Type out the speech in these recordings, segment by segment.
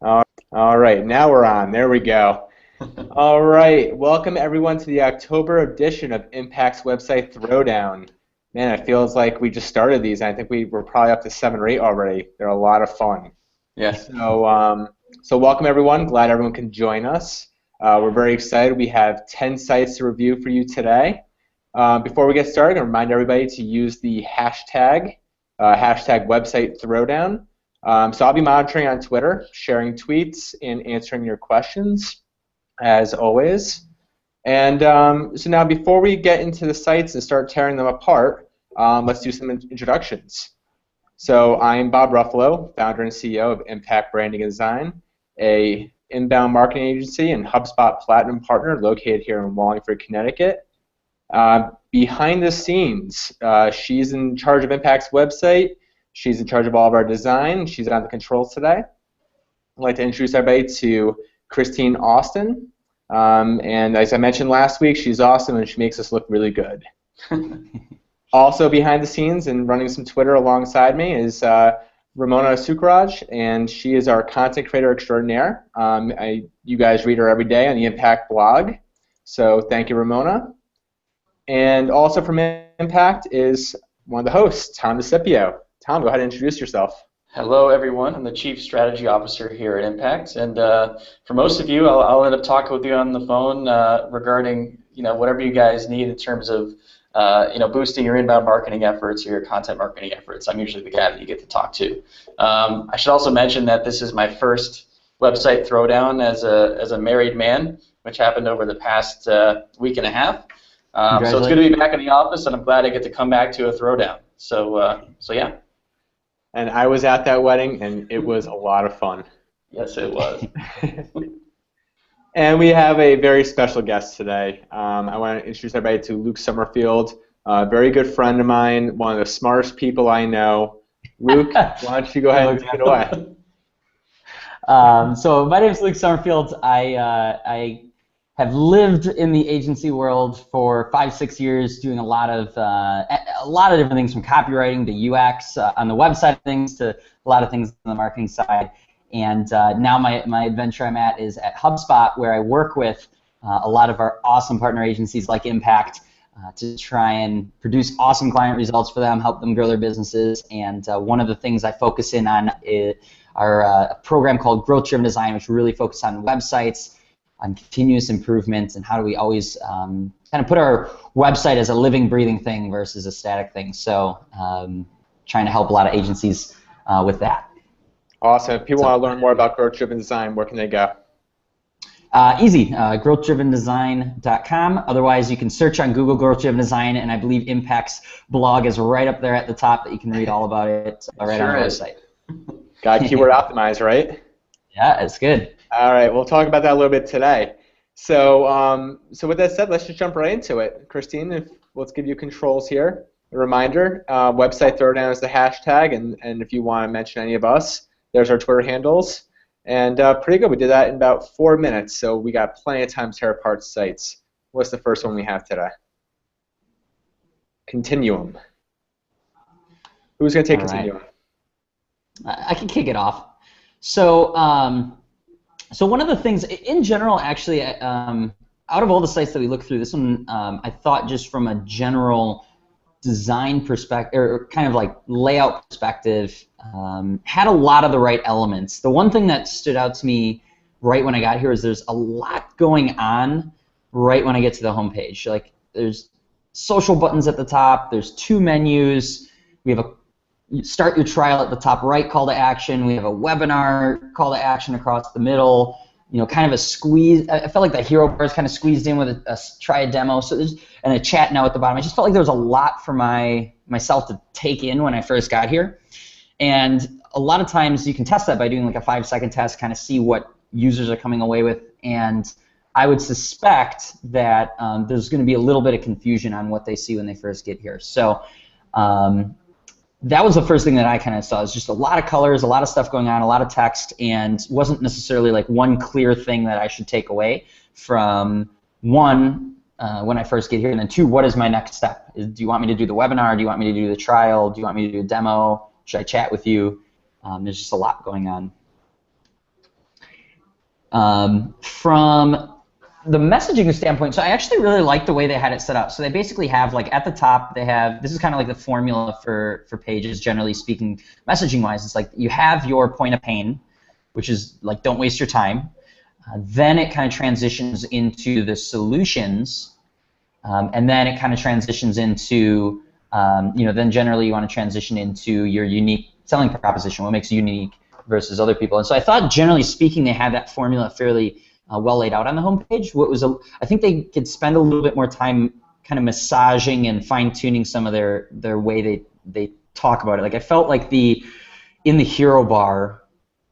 All right, now we're on. There we go. All right, welcome everyone to the October edition of Impact's website Throwdown. Man, it feels like we just started these. I think we're probably up to 7 or 8 already. They're a lot of fun. Yes. So welcome everyone. Glad everyone can join us. We're very excited. We have 10 sites to review for you today. Before we get started, I'm going to remind everybody to use the hashtag website Throwdown. So I'll be monitoring on Twitter, sharing tweets, and answering your questions, as always. And so now before we get into the sites and start tearing them apart, let's do some introductions. So I'm Bob Ruffalo, founder and CEO of Impact Branding and Design, a inbound marketing agency and HubSpot Platinum partner located here in Wallingford, Connecticut. Behind the scenes, she's in charge of Impact's website. She's in charge of all of our design. She's on the controls today. I'd like to introduce everybody to Christine Austin. And as I mentioned last week, she's awesome and she makes us look really good. Also behind the scenes and running some Twitter alongside me is Ramona Sukraj, and she is our content creator extraordinaire. You guys read her every day on the Impact blog, so thank you, Ramona. And also from Impact is one of the hosts, Tom DeCipio. Tom, go ahead and introduce yourself. Hello, everyone. I'm the Chief Strategy Officer here at Impact, and for most of you, I'll end up talking with you on the phone regarding whatever you guys need in terms of boosting your inbound marketing efforts or your content marketing efforts. I'm usually the guy that you get to talk to. I should also mention that this is my first website Throwdown as a married man, which happened over the past week and a half. So it's good to be back in the office, and I'm glad I get to come back to a Throwdown. So yeah. And I was at that wedding, and it was a lot of fun. Yes, it was. And we have a very special guest today. I want to introduce everybody to Luke Summerfield, a very good friend of mine, one of the smartest people I know. Luke, why don't you go ahead and take it away? So my name is Luke Summerfield. I have lived in the agency world for 5-6 years, doing a lot of different things, from copywriting to UX on the website of things to a lot of things on the marketing side. And now my adventure I'm at is at HubSpot, where I work with a lot of our awesome partner agencies like Impact to try and produce awesome client results for them, help them grow their businesses. And one of the things I focus in on is our program called Growth Driven Design, which really focuses on websites, on continuous improvements, and how do we always kind of put our website as a living, breathing thing versus a static thing. So trying to help a lot of agencies with that. Awesome. If people want to learn more about Growth Driven Design, where can they go? Easy, growthdrivendesign.com. Otherwise, you can search on Google Growth Driven Design, and I believe Impact's blog is right up there at the top that you can read all about it right on our website. Got keyword optimized, right? Yeah, it's good. All right, we'll talk about that a little bit today. So with that said, let's just jump right into it. Christine, let's give you controls here. A reminder, website Throwdown is the hashtag, and if you want to mention any of us, there's our Twitter handles. And pretty good. We did that in about 4 minutes, so we got plenty of time to tear apart sites. What's the first one we have today? Continuum. Who's going to take Continuum? I can kick it off. So one of the things, in general, actually, out of all the sites that we looked through, this one I thought just from a general design perspective, or kind of like layout perspective, had a lot of the right elements. The one thing that stood out to me right when I got here is there's a lot going on right when I get to the homepage. Like, there's social buttons at the top, there's 2 menus, we have a start your trial at the top right call to action, we have a webinar call to action across the middle, kind of a squeeze. I felt like the hero bar is kind of squeezed in with a try a demo, and a chat now at the bottom. I just felt like there was a lot for myself to take in when I first got here. And a lot of times you can test that by doing like a 5-second test, kind of see what users are coming away with. And I would suspect that there's going to be a little bit of confusion on what they see when they first get here. So that was the first thing that I kind of saw. It's just a lot of colors, a lot of stuff going on, a lot of text, and wasn't necessarily like one clear thing that I should take away from, one, when I first get here, and then 2, what is my next step? Do you want me to do the webinar? Do you want me to do the trial? Do you want me to do a demo? Should I chat with you? There's just a lot going on. From the messaging standpoint, so I actually really like the way they had it set up. So they basically have, like, at the top, they have, this is kind of like the formula for pages, generally speaking, messaging-wise. It's like you have your point of pain, which is like, don't waste your time. Then it kind of transitions into the solutions, and then it kind of transitions into, then generally you want to transition into your unique selling proposition, what makes you unique versus other people. And so I thought, generally speaking, they had that formula fairly well laid out on the homepage. I think they could spend a little bit more time kind of massaging and fine-tuning some of their way they talk about it. Like, I felt like in the hero bar,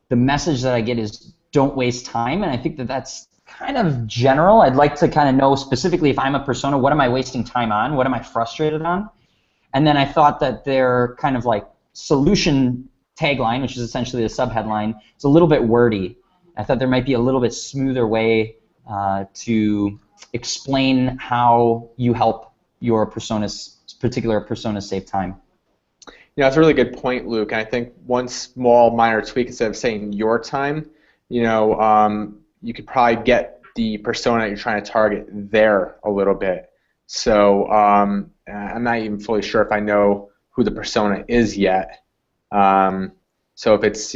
the message that I get is don't waste time, and I think that's kind of general. I'd like to kind of know specifically, if I'm a persona, what am I wasting time on? What am I frustrated on? And then I thought that their kind of like solution tagline, which is essentially the subheadline, is a little bit wordy. I thought there might be a little bit smoother way to explain how you help your particular personas save time. Yeah, that's a really good point, Luke. And I think one small minor tweak, instead of saying your time, you could probably get the persona that you're trying to target there a little bit. So I'm not even fully sure if I know who the persona is yet. So if it's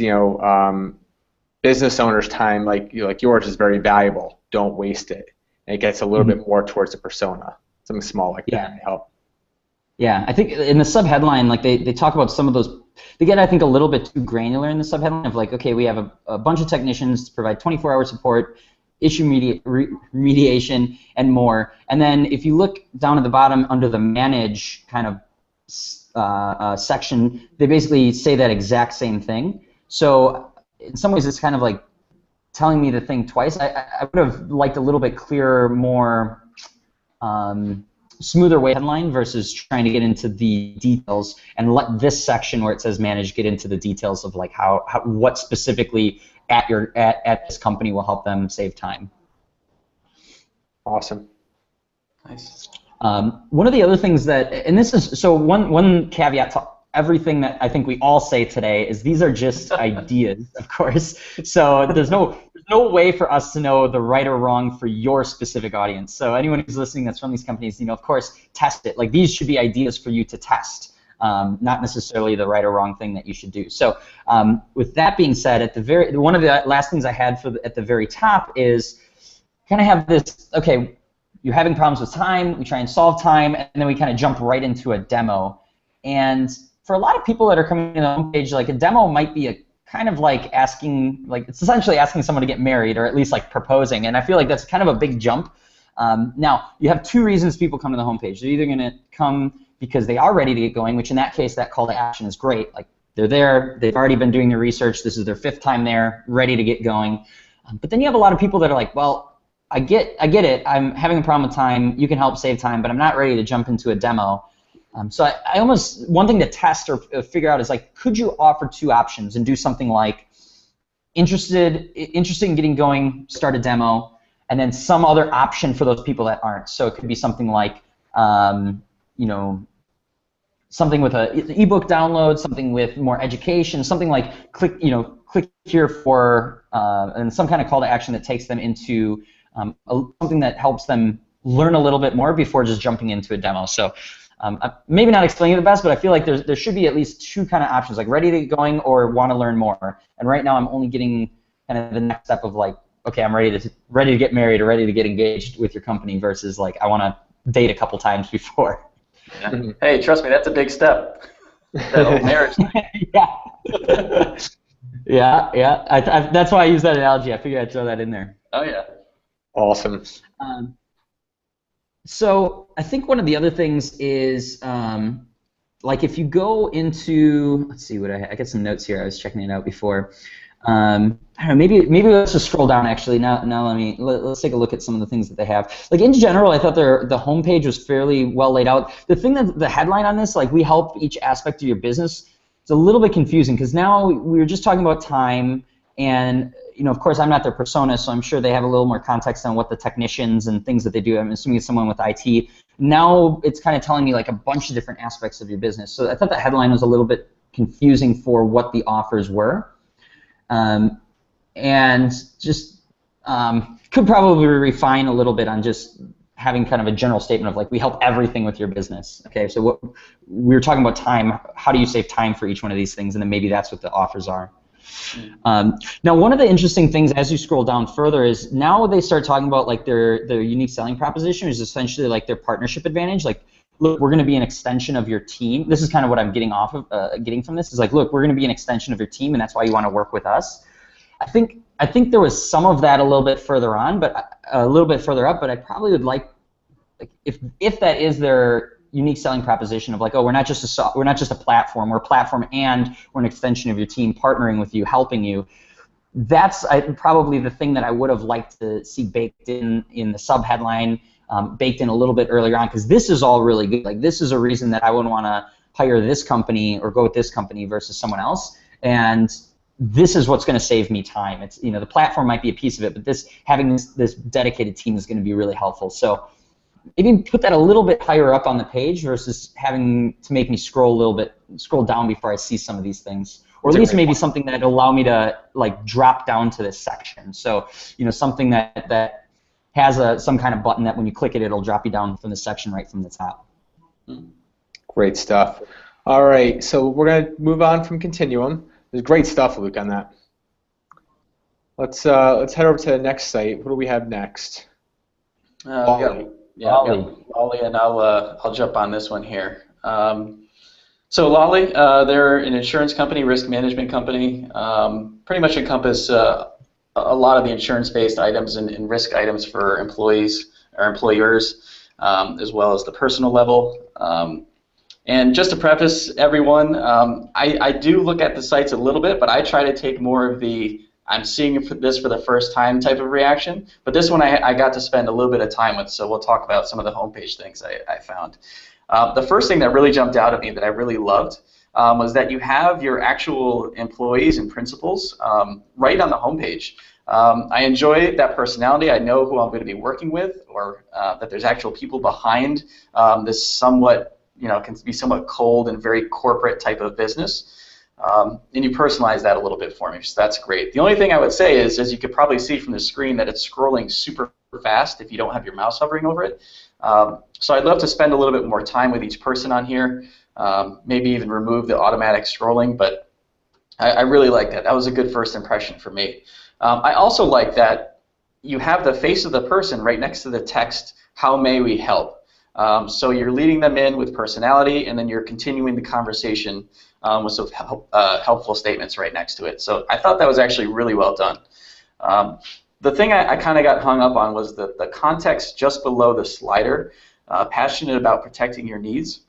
business owner's time, like yours, is very valuable. Don't waste it. And it gets a little bit more towards the persona. Something small like that might help. Yeah, I think in the subheadline, like they talk about some of those. They get, I think, a little bit too granular in the subheadline of like, okay, we have a bunch of technicians to provide 24-hour support, issue remediation, and more. And then if you look down at the bottom under the manage kind of section, they basically say that exact same thing. So in some ways, it's kind of like telling me the thing twice. I would have liked a little bit clearer, more smoother way headline versus trying to get into the details, and let this section where it says manage get into the details of like what specifically at this company will help them save time. Awesome. Nice. One of the other things that, and this is, so one caveat to everything that I think we all say today is these are just ideas, of course. So there's no way for us to know the right or wrong for your specific audience. So anyone who's listening that's from these companies, of course, test it. Like, these should be ideas for you to test, not necessarily the right or wrong thing that you should do. So with that being said, one of the last things I had at the very top is kind of have this, okay, you're having problems with time, we try and solve time, and then we kind of jump right into a demo. And for a lot of people that are coming to the homepage, like, a demo might be a kind of like asking, like, it's essentially asking someone to get married, or at least like proposing, and I feel like that's kind of a big jump. Now, you have two reasons people come to the homepage. They're either going to come because they are ready to get going, which in that case, that call to action is great. Like, they're there, they've already been doing their research, this is their 5th time there, ready to get going. But then you have a lot of people that are like, well, I get it, I'm having a problem with time, you can help save time, but I'm not ready to jump into a demo. So I almost, one thing to test or figure out is, like, could you offer 2 options and do something like interested in getting going, start a demo, and then some other option for those people that aren't. So it could be something like, something with an ebook download, something with more education, something like click here for, and some kind of call to action that takes them into something that helps them learn a little bit more before just jumping into a demo. So I'm maybe not explaining it the best, but I feel like there should be at least 2 kind of options, like ready to get going or want to learn more. And right now I'm only getting kind of the next step of, like, okay, I'm ready to get married or ready to get engaged with your company, versus like I want to date a couple times before. Yeah. Hey, trust me, that's a big step. That whole marriage thing. Yeah. Yeah. That's why I use that analogy. I figured I'd throw that in there. Oh yeah. Awesome. So I think one of the other things is, like, if you go into, let's see what I got some notes here. I was checking it out before. I don't know. Maybe let's just scroll down. Actually, now let's take a look at some of the things that they have. Like, in general, I thought the homepage was fairly well laid out. The thing that the headline on this, like, we help each aspect of your business, it's a little bit confusing, because now we were just talking about time, and of course, I'm not their persona, so I'm sure they have a little more context on what the technicians and things that they do. I'm assuming it's someone with IT. Now it's kind of telling me, like, a bunch of different aspects of your business. So I thought the headline was a little bit confusing for what the offers were. And just could probably refine a little bit on just having kind of a general statement of like, we help everything with your business. Okay, so what we were talking about time. How do you save time for each one of these things? And then maybe that's what the offers are. Now, one of the interesting things as you scroll down further is now they start talking about like their unique selling proposition is essentially like their partnership advantage. Like, look, we're going to be an extension of your team. This is kind of what I'm getting off of getting from this is like, look, we're going to be an extension of your team, and that's why you want to work with us. I think there was some of that a little bit further on, but a little bit further up. But I probably would like if that is their unique selling proposition of like, oh, we're not just a platform, we're a platform and we're an extension of your team, partnering with you, helping you. That's probably the thing that I would have liked to see baked in the sub-headline, baked in a little bit earlier on, because this is all really good. Like, this is a reason that I wouldn't want to hire this company or go with this company versus someone else, and this is what's going to save me time. It's, the platform might be a piece of it, but having this dedicated team is going to be really helpful. So maybe put that a little bit higher up on the page versus having to make me scroll down before I see some of these things, or at least maybe something that allow me to like drop down to this section. So something that has some kind of button that when you click it, it'll drop you down from the section right from the top. Great stuff. All right, so we're gonna move on from Continuum. There's great stuff, Luke, on that. Let's head over to the next site. What do we have next? Lolly, and I'll jump on this one here. So Lolly, they're an insurance company, risk management company. Pretty much encompass a lot of the insurance-based items and risk items for employees or employers, as well as the personal level. And just to preface everyone, I do look at the sites a little bit, but I try to take more of the I'm seeing this for the first time type of reaction. But this one I got to spend a little bit of time with, so we'll talk about some of the homepage things I found. The first thing that really jumped out at me that I really loved was that you have your actual employees and principals right on the homepage. I enjoy that personality. I know who I'm going to be working with, or that there's actual people behind this somewhat, can be somewhat cold and very corporate type of business. And you personalize that a little bit for me, so that's great. The only thing I would say is, as you could probably see from the screen, that it's scrolling super fast if you don't have your mouse hovering over it. So I'd love to spend a little bit more time with each person on here, maybe even remove the automatic scrolling, but I really like that. That was a good first impression for me. I also like that you have the face of the person right next to the text, "How may we help?" So you're leading them in with personality, and then you're continuing the conversation with some helpful statements right next to it. So I thought that was actually really well done. The thing I kind of got hung up on was the context just below the slider, passionate about protecting your needs.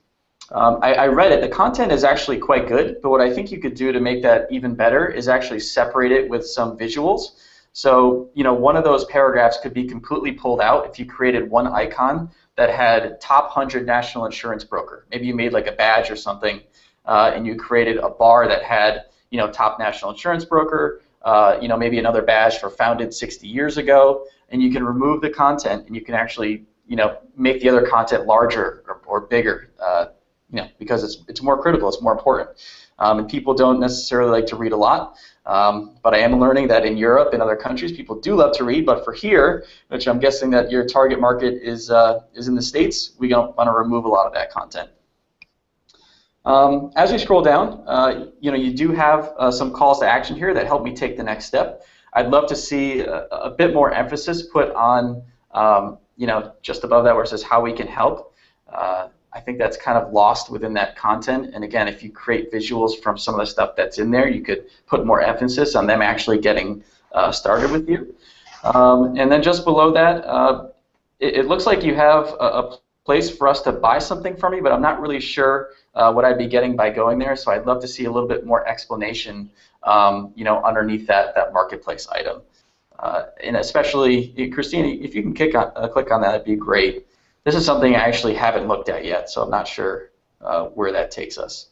I read it. The content is actually quite good, but what I think you could do to make that even better is actually separate it with some visuals. So, one of those paragraphs could be completely pulled out if you created one icon that had top 100 national insurance broker. Maybe you made like a badge or something, and you created a bar that had, top national insurance broker, maybe another badge for founded 60 years ago, and you can remove the content and you can actually, make the other content larger or bigger, because it's more critical, it's more important. And people don't necessarily like to read a lot, but I am learning that in Europe and other countries, people do love to read. But for here, which I'm guessing that your target market is in the States, we don't want to remove a lot of that content. As we scroll down, you do have some calls to action here that help me take the next step. I'd love to see a bit more emphasis put on, just above that where it says how we can help. I think that's kind of lost within that content. And again, if you create visuals from some of the stuff that's in there, you could put more emphasis on them actually getting started with you. And then just below that, it looks like you have a place for us to buy something from you, but I'm not really sure what I'd be getting by going there. So I'd love to see a little bit more explanation, underneath that marketplace item. And especially, Christina, if you can click on that, it'd be great. This is something I actually haven't looked at yet, so I'm not sure where that takes us.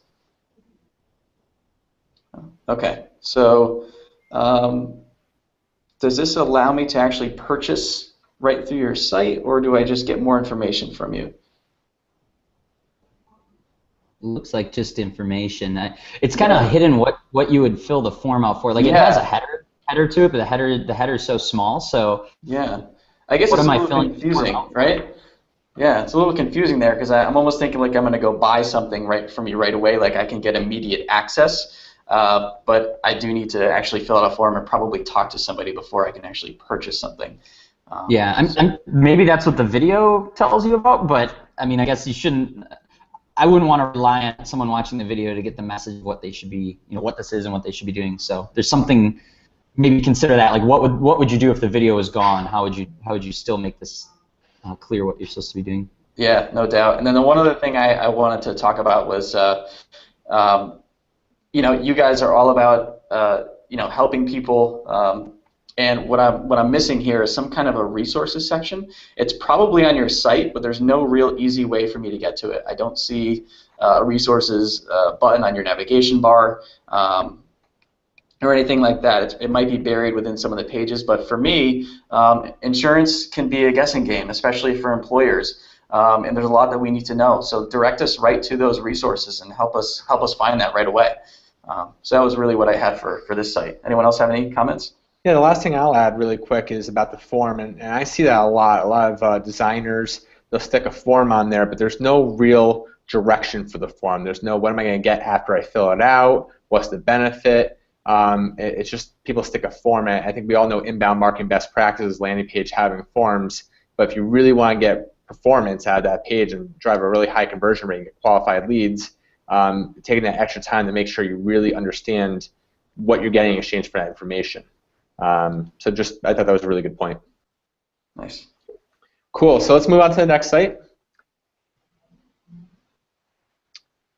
Okay, so does this allow me to actually purchase right through your site, or do I just get more information from you? Looks like just information. It's kind of hidden what you would fill the form out for. Like, it has a header header to it, but the header is so small. So yeah, I guess what it's am a I little filling confusing, out? right? Yeah, it's a little confusing there because I'm almost thinking like I'm going to go buy something right from you right away, like I can get immediate access, but I do need to actually fill out a form and probably talk to somebody before I can actually purchase something. Yeah, maybe that's what the video tells you about, but I mean, I guess you shouldn't. I wouldn't want to rely on someone watching the video to get the message of what they should be, what this is and what they should be doing. So there's something. Maybe consider that. Like, what would you do if the video was gone? How would you still make this clear what you're supposed to be doing? Yeah, no doubt. And then the one other thing I wanted to talk about was, you guys are all about, helping people. And what I'm missing here is some kind of a resources section. It's probably on your site, but there's no real easy way for me to get to it. I don't see a resources button on your navigation bar. Or anything like that. It might be buried within some of the pages, but for me, insurance can be a guessing game, especially for employers. And there's a lot that we need to know. So direct us right to those resources and help us find that right away. So that was really what I had for this site. Anyone else have any comments? Yeah, the last thing I'll add really quick is about the form, and I see that a lot. A lot of designers, they'll stick a form on there, but there's no real direction for the form. There's no, what am I going to get after I fill it out? What's the benefit? It's just people stick a form in. I think we all know inbound marketing best practices, landing page having forms, but if you really want to get performance out of that page and drive a really high conversion rate and get qualified leads, taking that extra time to make sure you really understand what you're getting in exchange for that information. I thought that was a really good point. Nice. Cool, so let's move on to the next site.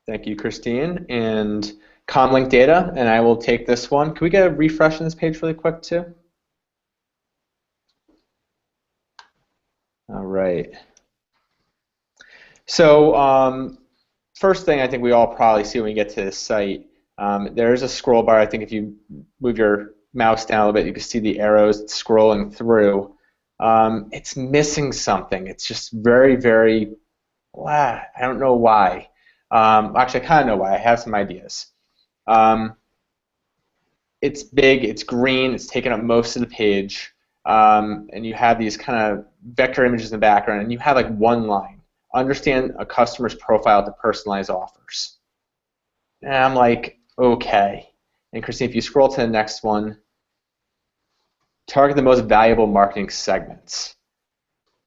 Thank you, Christine. And Comlink data, and I will take this one. Can we get a refresh on this page really quick too? All right. So first thing I think we all probably see when we get to this site, there is a scroll bar. I think if you move your mouse down a little bit, you can see the arrows scrolling through. It's missing something. It's just very, very, I don't know why. Actually, I kind of know why. I have some ideas. It's big, it's green, it's taking up most of the page, and you have these kind of vector images in the background, and you have like one line. Understand a customer's profile to personalize offers. And I'm like, okay. And Christine, if you scroll to the next one, target the most valuable marketing segments.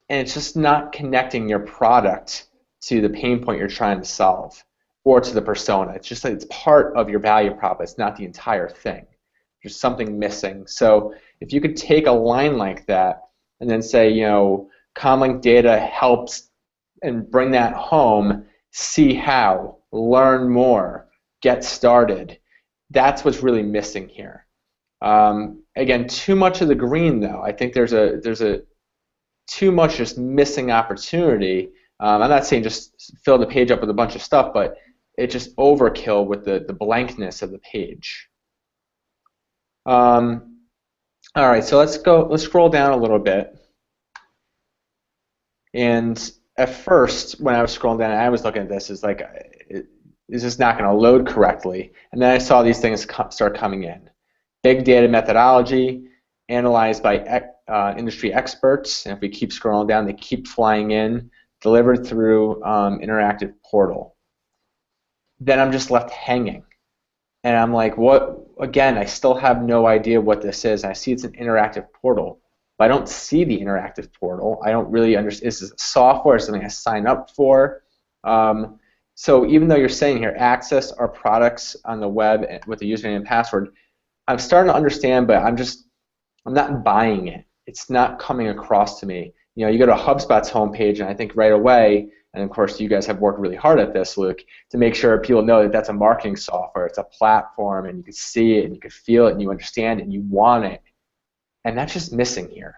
And it's just not connecting your product to the pain point you're trying to solve or to the persona. It's just that it's part of your value prop. It's not the entire thing. There's something missing. So if you could take a line like that and then say, Comlink data helps and bring that home, see how, learn more, get started. That's what's really missing here. Again, too much of the green though. I think there's a too much just missing opportunity. I'm not saying just fill the page up with a bunch of stuff, but it's just overkill with the blankness of the page. All right, so let's scroll down a little bit. And at first, when I was scrolling down, I was looking at this as like, is this not going to load correctly? And then I saw these things start coming in. Big data methodology, analyzed by industry experts. And if we keep scrolling down, they keep flying in, delivered through interactive portal. Then I'm just left hanging. And I'm like, what? Again, I still have no idea what this is. I see it's an interactive portal, but I don't see the interactive portal. I don't really understand. Is this software? Is something I sign up for? So even though you're saying here, access our products on the web with a username and password, I'm starting to understand, but I'm not buying it. It's not coming across to me. You go to HubSpot's homepage, and I think right away, and of course you guys have worked really hard at this, Luke, to make sure people know that that's a marketing software, it's a platform, and you can see it, and you can feel it, and you understand it, and you want it. And that's just missing here.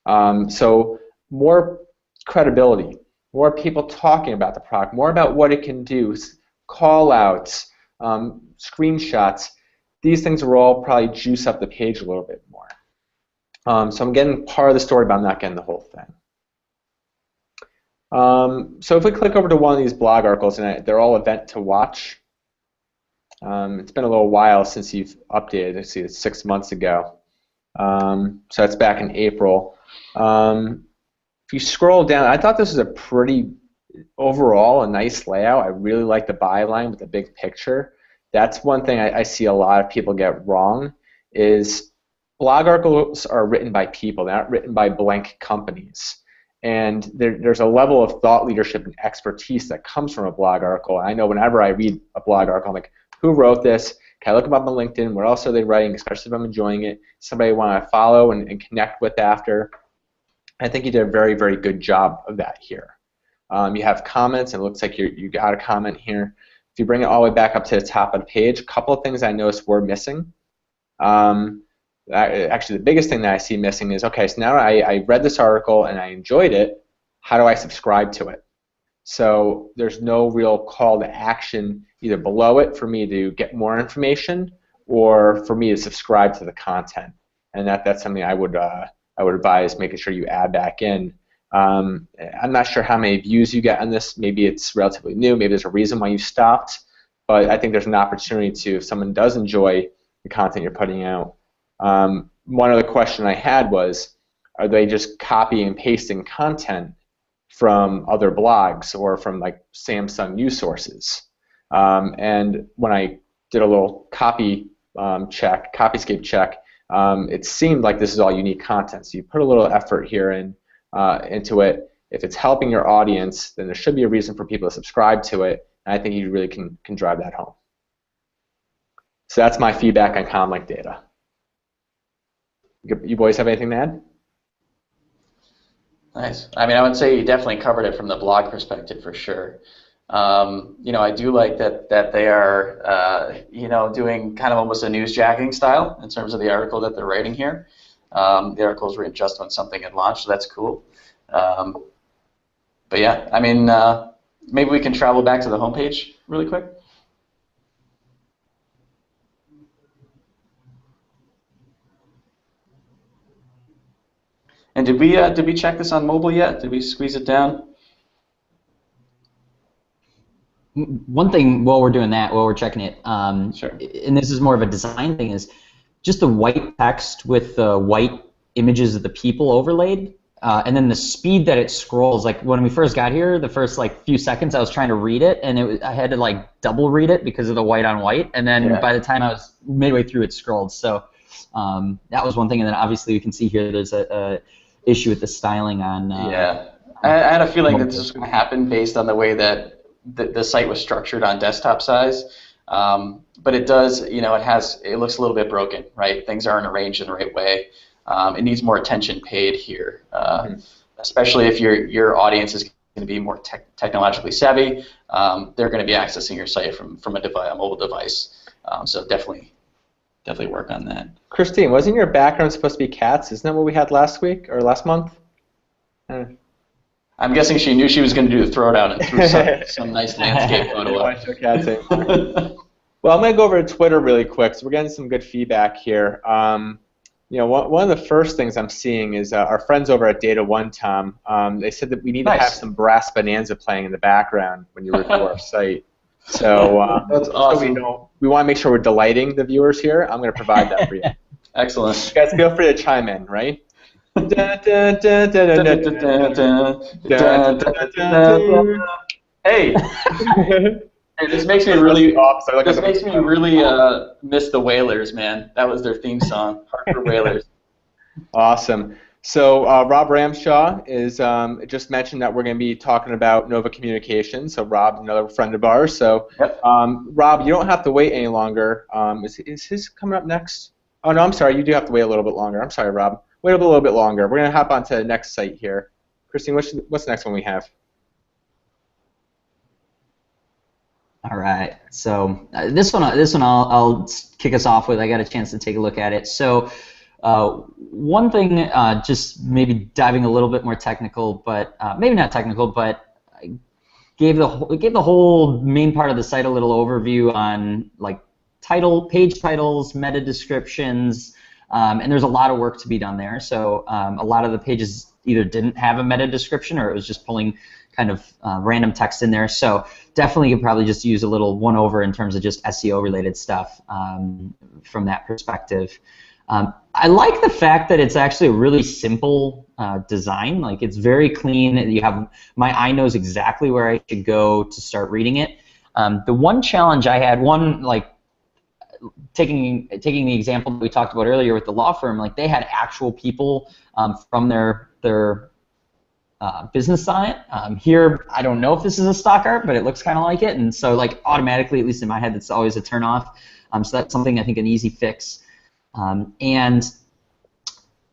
So more credibility, more people talking about the product, more about what it can do, call-outs, screenshots. These things will all probably juice up the page a little bit more. So I'm getting part of the story, but I'm not getting the whole thing. So if we click over to one of these blog articles, and they're all event to watch. It's been a little while since you've updated. I see it's 6 months ago. So that's back in April. If you scroll down, I thought this was a pretty, overall, a nice layout. I really like the byline with the big picture. That's one thing I see a lot of people get wrong, is blog articles are written by people. They're not written by blank companies. And there's a level of thought leadership and expertise that comes from a blog article. I know whenever I read a blog article, I'm like, who wrote this? Can I look them up on LinkedIn? What else are they writing, especially if I'm enjoying it? Somebody I want to follow and connect with after. I think you did a very, very good job of that here. You have comments, and it looks like you got a comment here. If you bring it all the way back up to the top of the page, a couple of things I noticed were missing. Actually, the biggest thing that I see missing is, okay, so now I read this article and I enjoyed it. How do I subscribe to it? So there's no real call to action either below it for me to get more information or for me to subscribe to the content. And that's something I would advise making sure you add back in. I'm not sure how many views you get on this. Maybe it's relatively new. Maybe there's a reason why you stopped. But I think there's an opportunity to, if someone does enjoy the content you're putting out. One other question I had was, are they just copying and pasting content from other blogs or from like Samsung news sources? And when I did a little copyscape check, it seemed like this is all unique content. So you put a little effort here into it. If it's helping your audience, then there should be a reason for people to subscribe to it. And I think you really can drive that home. So that's my feedback on Comlink data. You boys have anything to add? Nice. I mean, I would say you definitely covered it from the blog perspective for sure. I do like that they are, doing kind of almost a newsjacking style in terms of the article that they're writing here. The article is written just when something had launched, so that's cool. But yeah, I mean, maybe we can travel back to the homepage really quick. And did we check this on mobile yet? Did we squeeze it down? One thing while we're doing that, while we're checking it, Sure. And this is more of a design thing, is just the white text with the white images of the people overlaid, and then the speed that it scrolls. Like when we first got here, the first like few seconds, I was trying to read it, and I had to like double read it because of the white on white, and then by the time I was midway through, it scrolled. So that was one thing, and then obviously we can see here there's a issue with the styling on. I had a feeling that this was going to happen based on the way that the site was structured on desktop size, but it does, it looks a little bit broken, right? Things aren't arranged in the right way. It needs more attention paid here, especially if your audience is going to be more technologically savvy. They're going to be accessing your site from a mobile device, so definitely work on that. Christine, wasn't your background supposed to be cats? Isn't that what we had last week or last month? I'm guessing she knew she was going to do the throwdown and threw some nice landscape photo up. Well, I'm going to go over to Twitter really quick. So we're getting some good feedback here. One of the first things I'm seeing is our friends over at Data One, Tom. They said that we need to have some Brass Bonanza playing in the background when you review our site. So that's awesome. So we want to make sure we're delighting the viewers here. I'm going to provide that for you. Excellent. You guys feel free to chime in, right? Hey, this makes me really miss the Whalers, man. That was their theme song, Hartford Whalers. Awesome. So Rob Ramshaw is just mentioned that we're going to be talking about Nova Communications. So Rob, another friend of ours. So Rob, you don't have to wait any longer. Is his coming up next? Oh no, I'm sorry. You do have to wait a little bit longer. I'm sorry, Rob. Wait a little bit longer. We're going to hop on to the next site here. Christine, what's the next one we have? All right. So this one I'll kick us off with. I got a chance to take a look at it. So one thing, just maybe diving a little bit more technical, but maybe not technical, but I gave the whole main part of the site a little overview on like page titles, meta descriptions, and there's a lot of work to be done there. So a lot of the pages either didn't have a meta description or it was just pulling kind of random text in there. So definitely you could probably just use a little one over in terms of just SEO related stuff from that perspective. I like the fact that it's actually a really simple design. Like, it's very clean. You have my eye knows exactly where I should go to start reading it. The one challenge I had, like taking the example that we talked about earlier with the law firm, like they had actual people from their business on it. Here, I don't know if this is a stock art, but it looks kind of like it, and so like automatically, at least in my head, it's always a turn off. So that's something I think an easy fix. And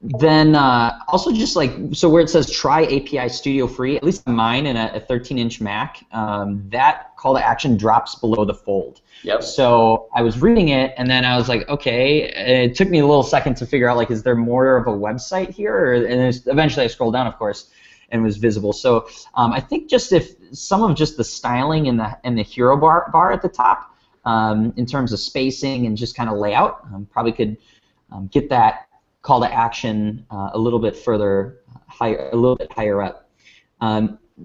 then also just like, so where it says try API Studio free, at least on mine in a 13-inch Mac, that call to action drops below the fold. Yep. So I was reading it, and then I was like, okay, and it took me a little second to figure out, like, is there more of a website here? And then eventually I scrolled down, of course, and it was visible. So I think just if some of just the styling in the hero bar at the top, in terms of spacing and just kind of layout, probably could get that call to action a little bit further, a little bit higher up.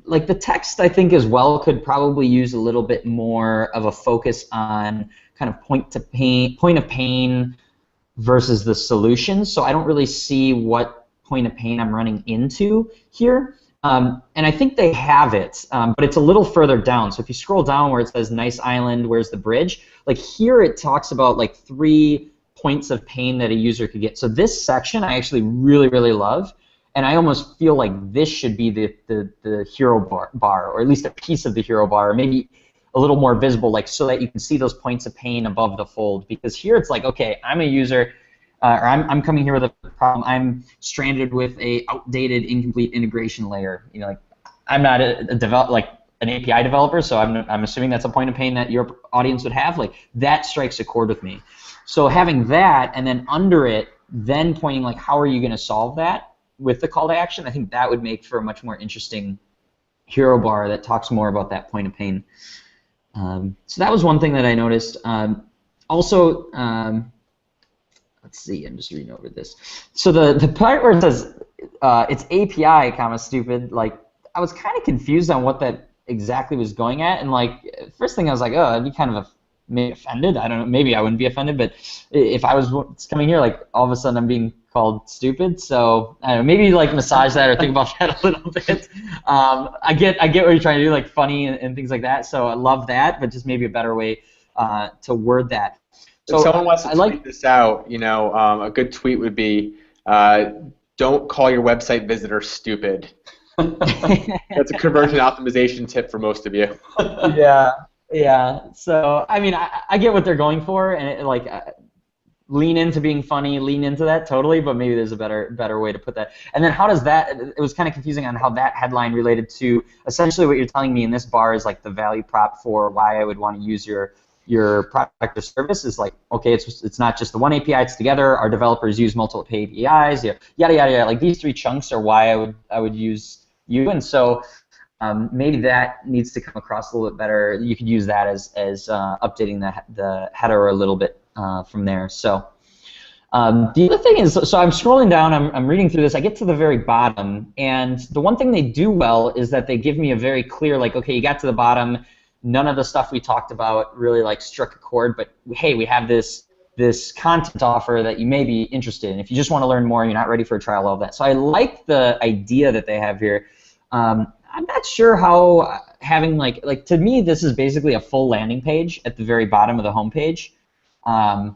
Like the text, I think as well could probably use a little bit more of a focus on kind of point of pain versus the solution. So I don't really see what point of pain I'm running into here. And I think they have it, but it's a little further down. So if you scroll down where it says nice island, where's the bridge? Like here it talks about like 3 points of pain that a user could get. So this section I actually really, really love. And I almost feel like this should be the hero bar, or at least a piece of the hero bar, or maybe a little more visible, like so that you can see those points of pain above the fold. Because here it's like, okay, I'm a user, or I'm coming here with a problem. I'm stranded with a outdated, incomplete integration layer. You know, like I'm not like an API developer, so I'm assuming that's a point of pain that your audience would have. Like that strikes a chord with me. So having that, and then under it, then pointing like, how are you going to solve that with the call to action? I think that would make for a much more interesting hero bar that talks more about that point of pain. So that was one thing that I noticed. Also, let's see, I'm just reading over this. So the part where it says it's API, comma stupid, like I was kind of confused on what that exactly was going at, and like first thing I was like, oh, I'd be kind of maybe offended. I don't know, maybe I wouldn't be offended, but if I was coming here, like all of a sudden I'm being called stupid, so I don't know, maybe like massage that or think about that a little bit. I get what you're trying to do, like funny and things like that, so I love that, but just maybe a better way to word that. So if someone wants to tweet this out, you know, a good tweet would be, don't call your website visitor stupid. That's a conversion optimization tip for most of you. Yeah. So I mean, I get what they're going for, and lean into being funny, lean into that totally, but maybe there's a better way to put that. And then how does that? It was kind of confusing on how that headline related to essentially what you're telling me in this bar is like the value prop for why I would want to use your product or service is like, okay, it's not just the one API, it's together. Our developers use multiple APIs, yada yada yada. Like these 3 chunks are why I would use you, and so. Maybe that needs to come across a little bit better. You could use that as updating the header a little bit from there. So the other thing is, so I'm scrolling down, I'm reading through this, I get to the very bottom, and the one thing they do well is that they give me a very clear, like, okay, you got to the bottom, none of the stuff we talked about really like struck a chord, but hey, we have this content offer that you may be interested in. If you just want to learn more, you're not ready for a trial, all of that. So I like the idea that they have here. I'm not sure how having like to me this is basically a full landing page at the very bottom of the home page. I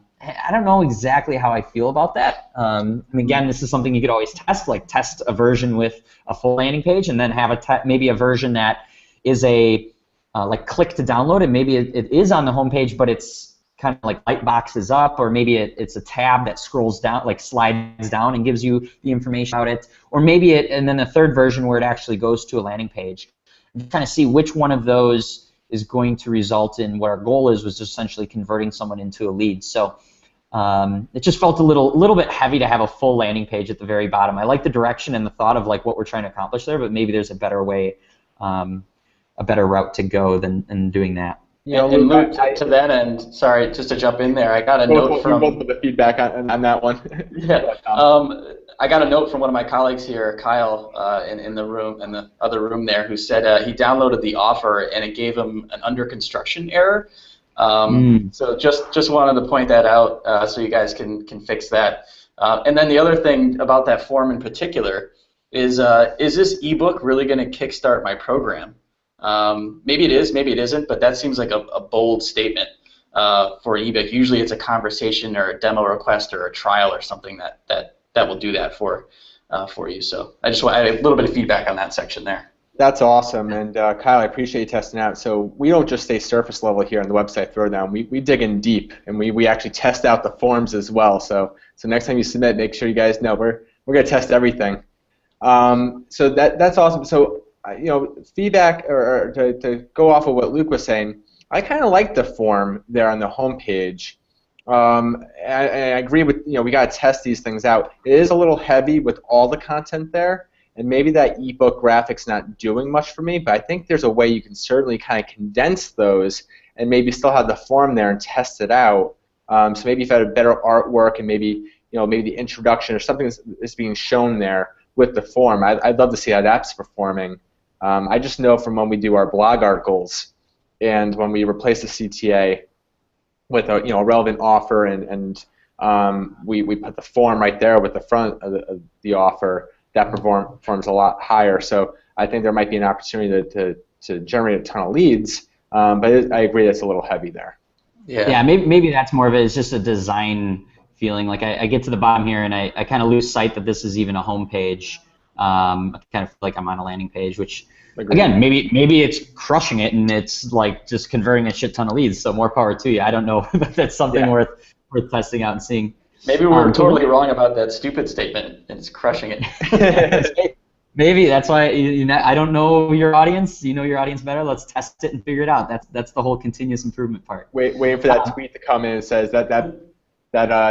don't know exactly how I feel about that. And again, this is something you could always test, like test a version with a full landing page, and then have maybe a version that is a like click to download, and maybe it is on the home page, but it's kind of like light boxes up, or maybe it's a tab that scrolls down, like slides down and gives you the information about it, or maybe and then the third version where it actually goes to a landing page. And kind of see which one of those is going to result in what our goal was essentially converting someone into a lead. So it just felt a little bit heavy to have a full landing page at the very bottom. I like the direction and the thought of like what we're trying to accomplish there, but maybe there's a better way, a better route to go than doing that. Yeah, and Luke, to that end, sorry, just to jump in there, I got a note from... Both of the feedback on that one. Yeah, I got a note from one of my colleagues here, Kyle, in the other room there, who said he downloaded the offer and it gave him an under construction error. So just wanted to point that out so you guys can fix that. And then the other thing about that form in particular is this ebook really going to kickstart my program? Maybe it is, maybe it isn't, but that seems like a bold statement for an ebook. Usually it's a conversation or a demo request or a trial or something that will do that for you. So I just want a little bit of feedback on that section there. That's awesome, and Kyle, I appreciate you testing out. So we don't just stay surface level here on the website Throwdown. We dig in deep, and we actually test out the forms as well. So next time you submit, make sure you guys know we're going to test everything. So that's awesome. So feedback or to go off of what Luke was saying, I kind of like the form there on the home page. I agree with we got to test these things out. It is a little heavy with all the content there. And maybe that ebook graphic's not doing much for me, but I think there's a way you can certainly kind of condense those and maybe still have the form there and test it out. So maybe if you had a better artwork and maybe maybe the introduction or something is being shown there with the form, I'd love to see how that's performing. I just know from when we do our blog articles and when we replace the CTA with a relevant offer and we put the form right there with the front of the offer, that performs a lot higher. So I think there might be an opportunity to generate a ton of leads, but I agree that's a little heavy there. Yeah, maybe that's more of it. It's just a design feeling. Like I get to the bottom here and I kind of lose sight that this is even a home page. I kind of feel like I'm on a landing page, which again, maybe it's crushing it and it's like just converting a shit ton of leads. So more power to you. I don't know if that's something worth testing out and seeing. Maybe we're totally wrong about that stupid statement, and it's crushing it. Maybe that's why I don't know your audience. You know your audience better. Let's test it and figure it out. That's the whole continuous improvement part. Waiting for that tweet to come in and says that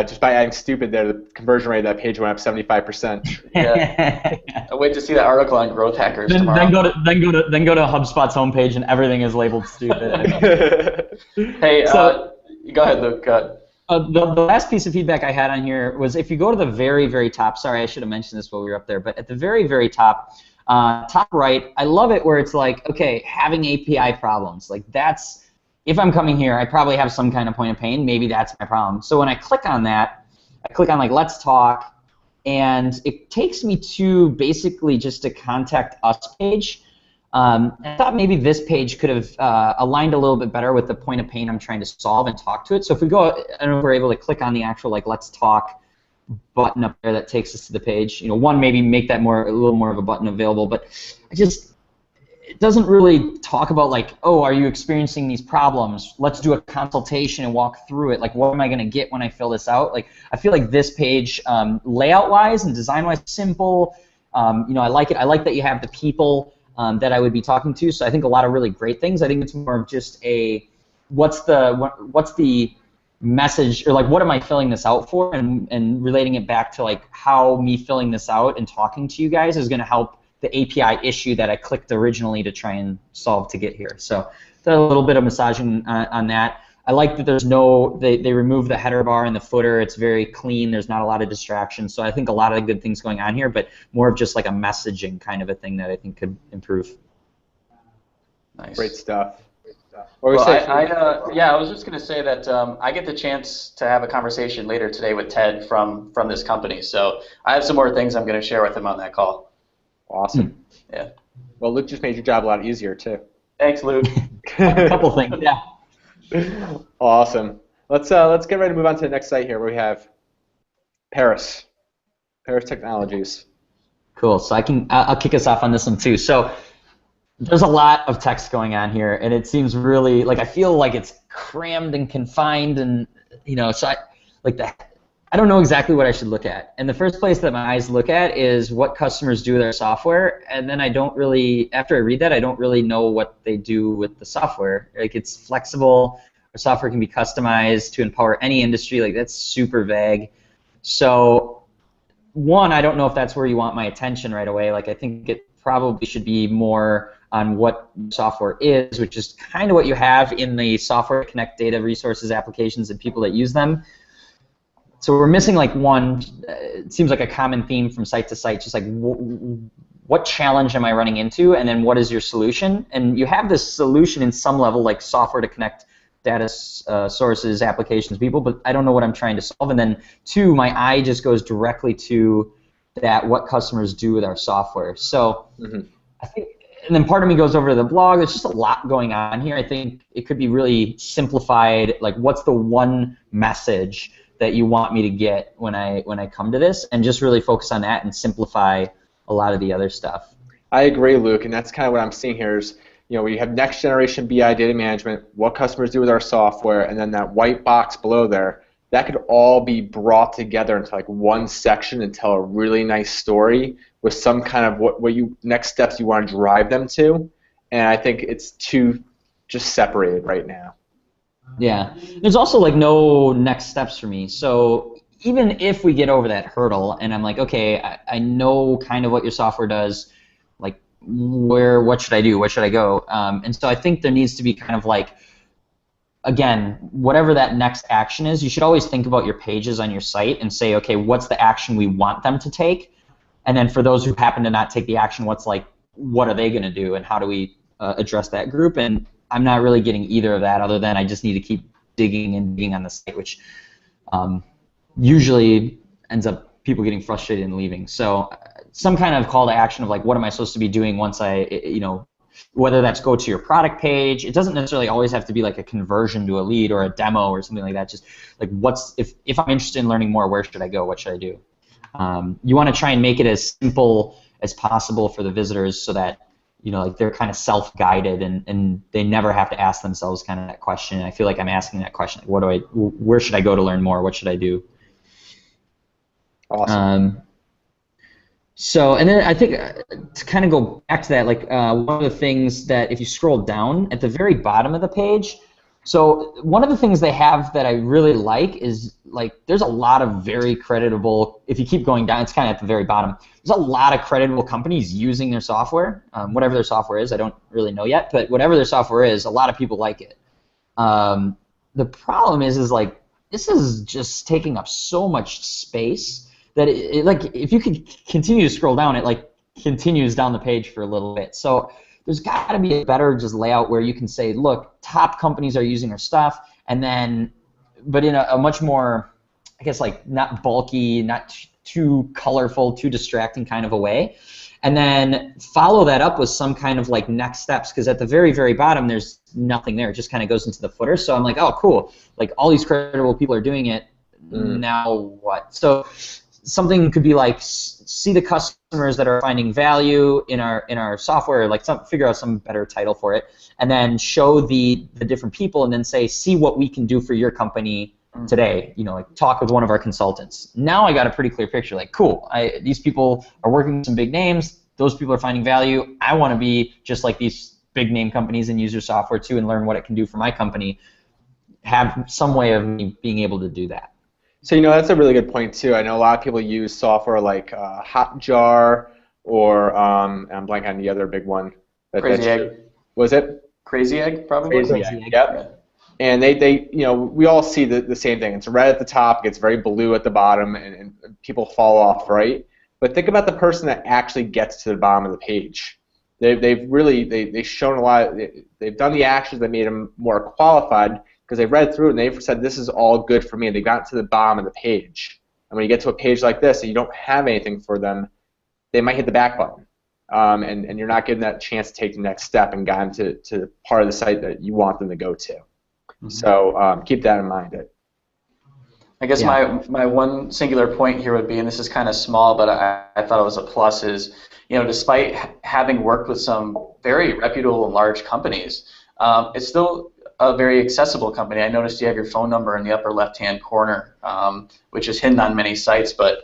just by adding stupid there, the conversion rate of that page went up 75%. Yeah. I wait to see that article on growth hackers tomorrow. Then go to HubSpot's homepage and everything is labeled stupid. Hey, go ahead, Luke. The last piece of feedback I had on here was if you go to the very, very top, sorry, I should have mentioned this while we were up there, but at the very, very top right, I love it where it's like, okay, having API problems. Like that's, if I'm coming here, I probably have some kind of point of pain. Maybe that's my problem. So when I click on that, I click on like Let's Talk, and it takes me to basically just a Contact Us page. I thought maybe this page could have aligned a little bit better with the point of pain I'm trying to solve and talk to it. So if we go and we're able to click on the actual like Let's Talk button up there that takes us to the page, one maybe make that a little more of a button available, but it doesn't really talk about like, oh, are you experiencing these problems? Let's do a consultation and walk through it. Like, what am I going to get when I fill this out? Like, I feel like this page, layout-wise and design-wise, simple. I like it. I like that you have the people that I would be talking to. So I think a lot of really great things. I think it's more of just what's the message, or like what am I filling this out for, and relating it back to like how me filling this out and talking to you guys is going to help the API issue that I clicked originally to try and solve to get here. So a little bit of massaging on that. I like that there's they removed the header bar and the footer. It's very clean. There's not a lot of distractions. So I think a lot of the good things going on here, but more of just like a messaging kind of a thing that I think could improve. Nice. Great stuff. Well, I was just going to say that I get the chance to have a conversation later today with Ted from this company. So I have some more things I'm going to share with him on that call. Awesome. Yeah. Well, Luke just made your job a lot easier too. Thanks, Luke. A couple things, yeah. Awesome. Let's get ready to move on to the next site here, where we have Paris Technologies. Cool. So I'll kick us off on this one too. So there's a lot of text going on here, and it seems really like I feel like it's crammed and confined, and so I don't know exactly what I should look at. And the first place that my eyes look at is what customers do with their software, and then after I read that, I don't really know what they do with the software. Like, it's flexible, our software can be customized to empower any industry. Like, that's super vague. So, one, I don't know if that's where you want my attention right away. Like, I think it probably should be more on what software is, which is kind of what you have in the software to connect data, resources, applications, and people that use them. So we're missing like one, it seems like a common theme from site to site, just like what challenge am I running into, and then what is your solution? And you have this solution in some level, like software to connect data sources, applications, people, but I don't know what I'm trying to solve. And then 2, my eye just goes directly to that what customers do with our software. So I think, and then part of me goes over to the blog. There's just a lot going on here. I think it could be really simplified. Like, what's the one message that you want me to get when I come to this, and just really focus on that and simplify a lot of the other stuff. I agree, Luke, and that's kind of what I'm seeing here is, we have next generation BI data management, what customers do with our software, and then that white box below there, that could all be brought together into like one section and tell a really nice story with some kind of what you next steps you want to drive them to. And I think it's too just separated right now. Yeah. There's also like no next steps for me. So even if we get over that hurdle and I'm like, okay, I know kind of what your software does, like what should I do? Where should I go? And so I think there needs to be kind of like, again, whatever that next action is, you should always think about your pages on your site and say, okay, what's the action we want them to take? And then for those who happen to not take the action, what are they going to do, and how do we address that group? And I'm not really getting either of that, other than I just need to keep digging and digging on the site, which usually ends up people getting frustrated and leaving. So some kind of call to action of like, what am I supposed to be doing once whether that's go to your product page. It doesn't necessarily always have to be like a conversion to a lead or a demo or something like that. Just like, if I'm interested in learning more, where should I go? What should I do? You want to try and make it as simple as possible for the visitors, so that like they're kind of self-guided and they never have to ask themselves kind of that question. And I feel like I'm asking that question: like, where should I go to learn more? What should I do? Awesome. So, and then I think to kind of go back to that, like one of the things that if you scroll down at the very bottom of the page, so one of the things they have that I really like is like there's a lot of very creditable, if you keep going down, it's kind of at the very bottom, there's a lot of creditable companies using their software, whatever their software is, I don't really know yet, but whatever their software is, a lot of people like it. The problem is like this is just taking up so much space that like if you could continue to scroll down, it like continues down the page for a little bit. So there's got to be a better just layout where you can say, look, top companies are using our stuff, and then, but in a much more, I guess, like not bulky, not too colorful, too distracting kind of a way, and then follow that up with some kind of like next steps, because at the very, very bottom there's nothing there. It just kind of goes into the footer. So I'm like, oh, cool, like all these credible people are doing it. Now what? So something could be like, see the customers that are finding value in our software, like figure out some better title for it, and then show the different people, and then say, see what we can do for your company today. Like talk with one of our consultants. Now I got a pretty clear picture. Like, cool, these people are working with some big names. Those people are finding value. I want to be just like these big name companies and use your software too, and learn what it can do for my company. Have some way of me being able to do that. So that's a really good point too. I know a lot of people use software like Hotjar, or I'm blanking on the other big one. Crazy Egg. Was it? Crazy Egg, probably. Crazy Egg. Yep. And they we all see the same thing. It's red at the top, it gets very blue at the bottom, and people fall off, right? But think about the person that actually gets to the bottom of the page. They've shown a lot. They've done the actions that made them more qualified, because they've read through it and they've said, this is all good for me, and they got to the bottom of the page. And when you get to a page like this and you don't have anything for them, they might hit the back button. And you're not getting that chance to take the next step and guide them to part of the site that you want them to go to. Mm-hmm. So keep that in mind. I guess my one singular point here would be, and this is kind of small, but I thought it was a plus, is despite having worked with some very reputable and large companies, it's still a very accessible company. I noticed you have your phone number in the upper left-hand corner, which is hidden on many sites, but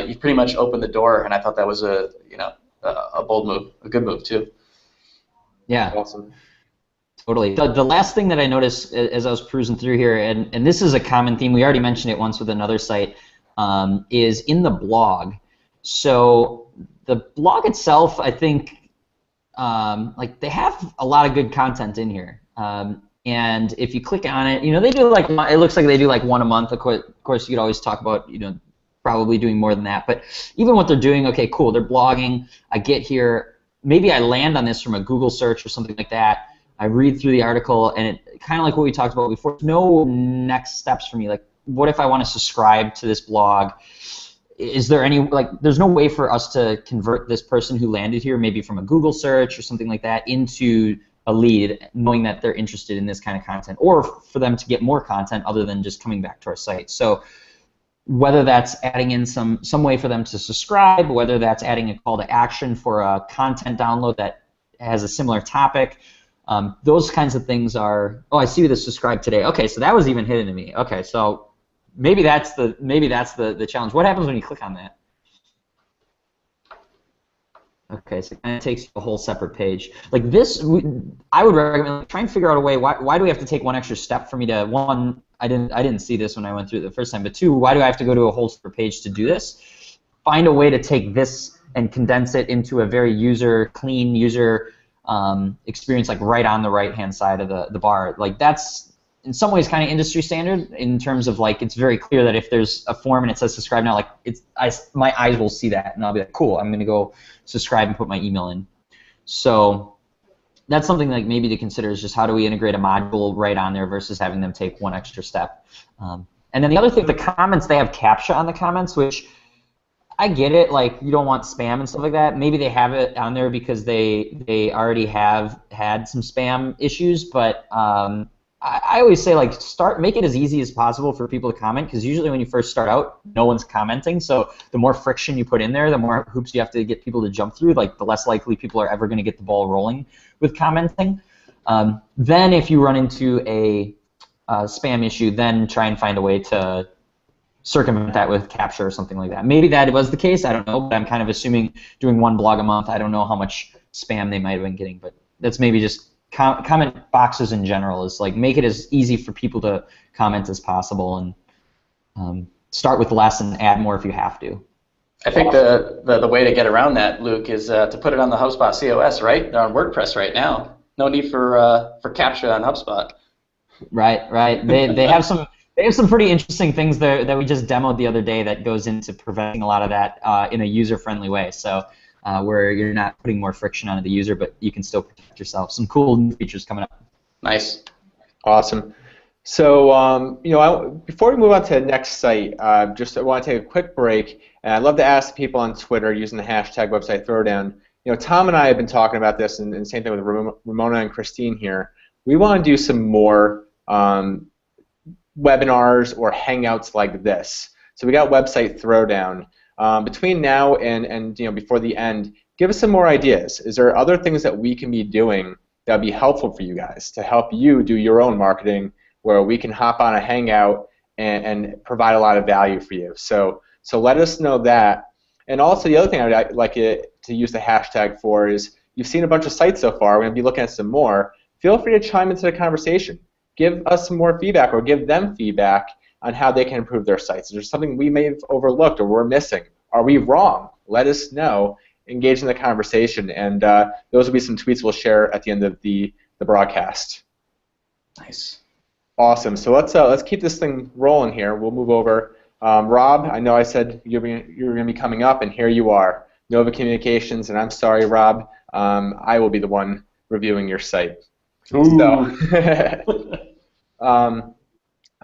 you pretty much opened the door, and I thought that was a bold move, a good move too. Yeah, awesome. Totally. The last thing that I noticed as I was cruising through here, and this is a common theme, we already mentioned it once with another site, is in the blog. So the blog itself, I think, like they have a lot of good content in here. And if you click on it, they do like, it looks like they do like one a month. Of course, you could always talk about, probably doing more than that. But even what they're doing, okay, cool, they're blogging. I get here, maybe I land on this from a Google search or something like that. I read through the article, and it kind of like what we talked about before. No next steps for me. Like, what if I want to subscribe to this blog? Is there any, like, there's no way for us to convert this person who landed here, maybe from a Google search or something like that, into a lead, knowing that they're interested in this kind of content, or for them to get more content other than just coming back to our site. So whether that's adding in some way for them to subscribe, whether that's adding a call to action for a content download that has a similar topic, those kinds of things are, oh, I see the subscribe today. Okay, so that was even hidden to me. Okay, so maybe that's the challenge. What happens when you click on that? Okay, so it kind of takes you a whole separate page. Like this, I would recommend try and figure out a way. Why do we have to take one extra step for me to, one, I didn't see this when I went through it the first time, but two, why do I have to go to a whole separate page to do this? Find a way to take this and condense it into a very clean user experience, like right on the right-hand side of the bar. Like that's in some ways kind of industry standard in terms of like it's very clear that if there's a form and it says subscribe now, like my eyes will see that and I'll be like, cool, I'm going to go subscribe and put my email in. So that's something like maybe to consider is just how do we integrate a module right on there versus having them take one extra step. And then the other thing, the comments, they have CAPTCHA on the comments, which I get it, like you don't want spam and stuff like that. Maybe they have it on there because they already have had some spam issues, but I always say like make it as easy as possible for people to comment, because usually when you first start out, no one's commenting. So the more friction you put in there, the more hoops you have to get people to jump through. Like the less likely people are ever going to get the ball rolling with commenting. Then if you run into a spam issue, then try and find a way to circumvent that with CAPTCHA or something like that. Maybe that was the case. I don't know, but I'm kind of assuming doing one blog a month. I don't know how much spam they might have been getting, but that's maybe just comment boxes in general is like make it as easy for people to comment as possible, and start with less and add more if you have to. I think the way to get around that, Luke, is to put it on the HubSpot COS, right? They're on WordPress right now. No need for CAPTCHA on HubSpot. Right. They have some pretty interesting things there that we just demoed the other day that goes into preventing a lot of that in a user-friendly way. So where you're not putting more friction onto the user, but you can still protect yourself. Some cool new features coming up. Nice. Awesome. So, before we move on to the next site, I want to take a quick break, and I'd love to ask people on Twitter using the hashtag website Throwdown. Tom and I have been talking about this, and same thing with Ramona and Christine here. We want to do some more webinars or hangouts like this. So we got website Throwdown. Between now and before the end, give us some more ideas. Is there other things that we can be doing that would be helpful for you guys to help you do your own marketing, where we can hop on a hangout and provide a lot of value for you? So let us know that. And also the other thing I'd like to use the hashtag for is you've seen a bunch of sites so far. We're going to be looking at some more. Feel free to chime into the conversation. Give us some more feedback or give them feedback on how they can improve their sites. Is there something we may have overlooked or we're missing? Are we wrong? Let us know. Engage in the conversation, and those will be some tweets we'll share at the end of the broadcast. Nice. Awesome. So let's keep this thing rolling here. We'll move over. Rob, I know I said you're going to be coming up, and here you are. Nova Communications, and I'm sorry, Rob. I will be the one reviewing your site. Ooh. So,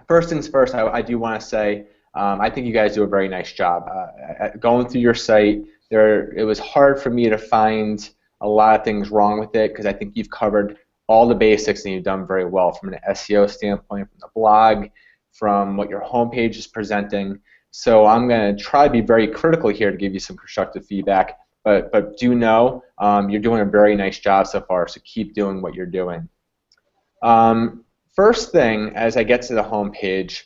first things first, I do want to say I think you guys do a very nice job. Going through your site, it was hard for me to find a lot of things wrong with it, because I think you've covered all the basics and you've done very well from an SEO standpoint, from the blog, from what your homepage is presenting. So I'm going to try to be very critical here to give you some constructive feedback, but do know you're doing a very nice job so far, so keep doing what you're doing. First thing, as I get to the homepage,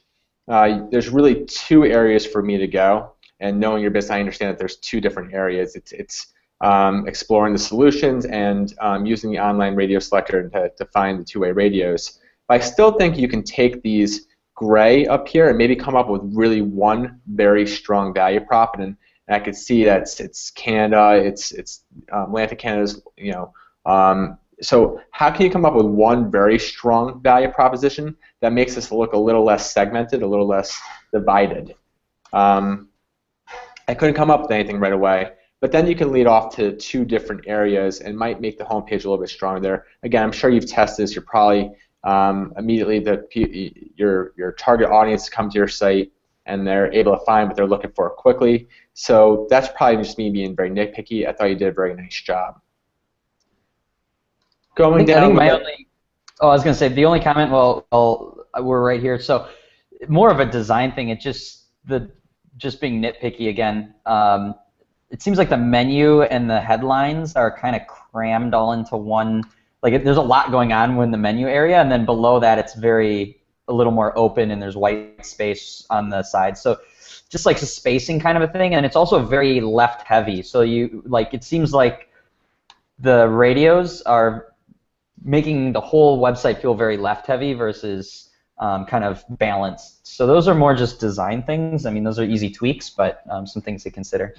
there's really two areas for me to go. And knowing your business, I understand that there's two different areas. It's exploring the solutions and using the online radio selector to find the two-way radios. But I still think you can take these gray up here and maybe come up with really one very strong value prop. And I could see that it's Canada, it's Atlantic Canada's, so how can you come up with one very strong value proposition that makes this look a little less segmented, a little less divided? I couldn't come up with anything right away, but then you can lead off to 2 different areas and might make the homepage a little bit stronger there. Again, I'm sure you've tested this. You're probably immediately your target audience come to your site and they're able to find what they're looking for quickly. So that's probably just me being very nitpicky. I thought you did a very nice job. Going down. I think my only. Oh, I was gonna say the only comment. Well, we're right here. So more of a design thing. It just being nitpicky again. It seems like the menu and the headlines are kind of crammed all into one. Like there's a lot going on in the menu area, and then below that it's a little more open, and there's white space on the side. So just like a spacing kind of a thing, and it's also very left heavy. So it seems like the radios are making the whole website feel very left heavy versus kind of balanced. So those are more just design things. I mean, those are easy tweaks, but some things to consider.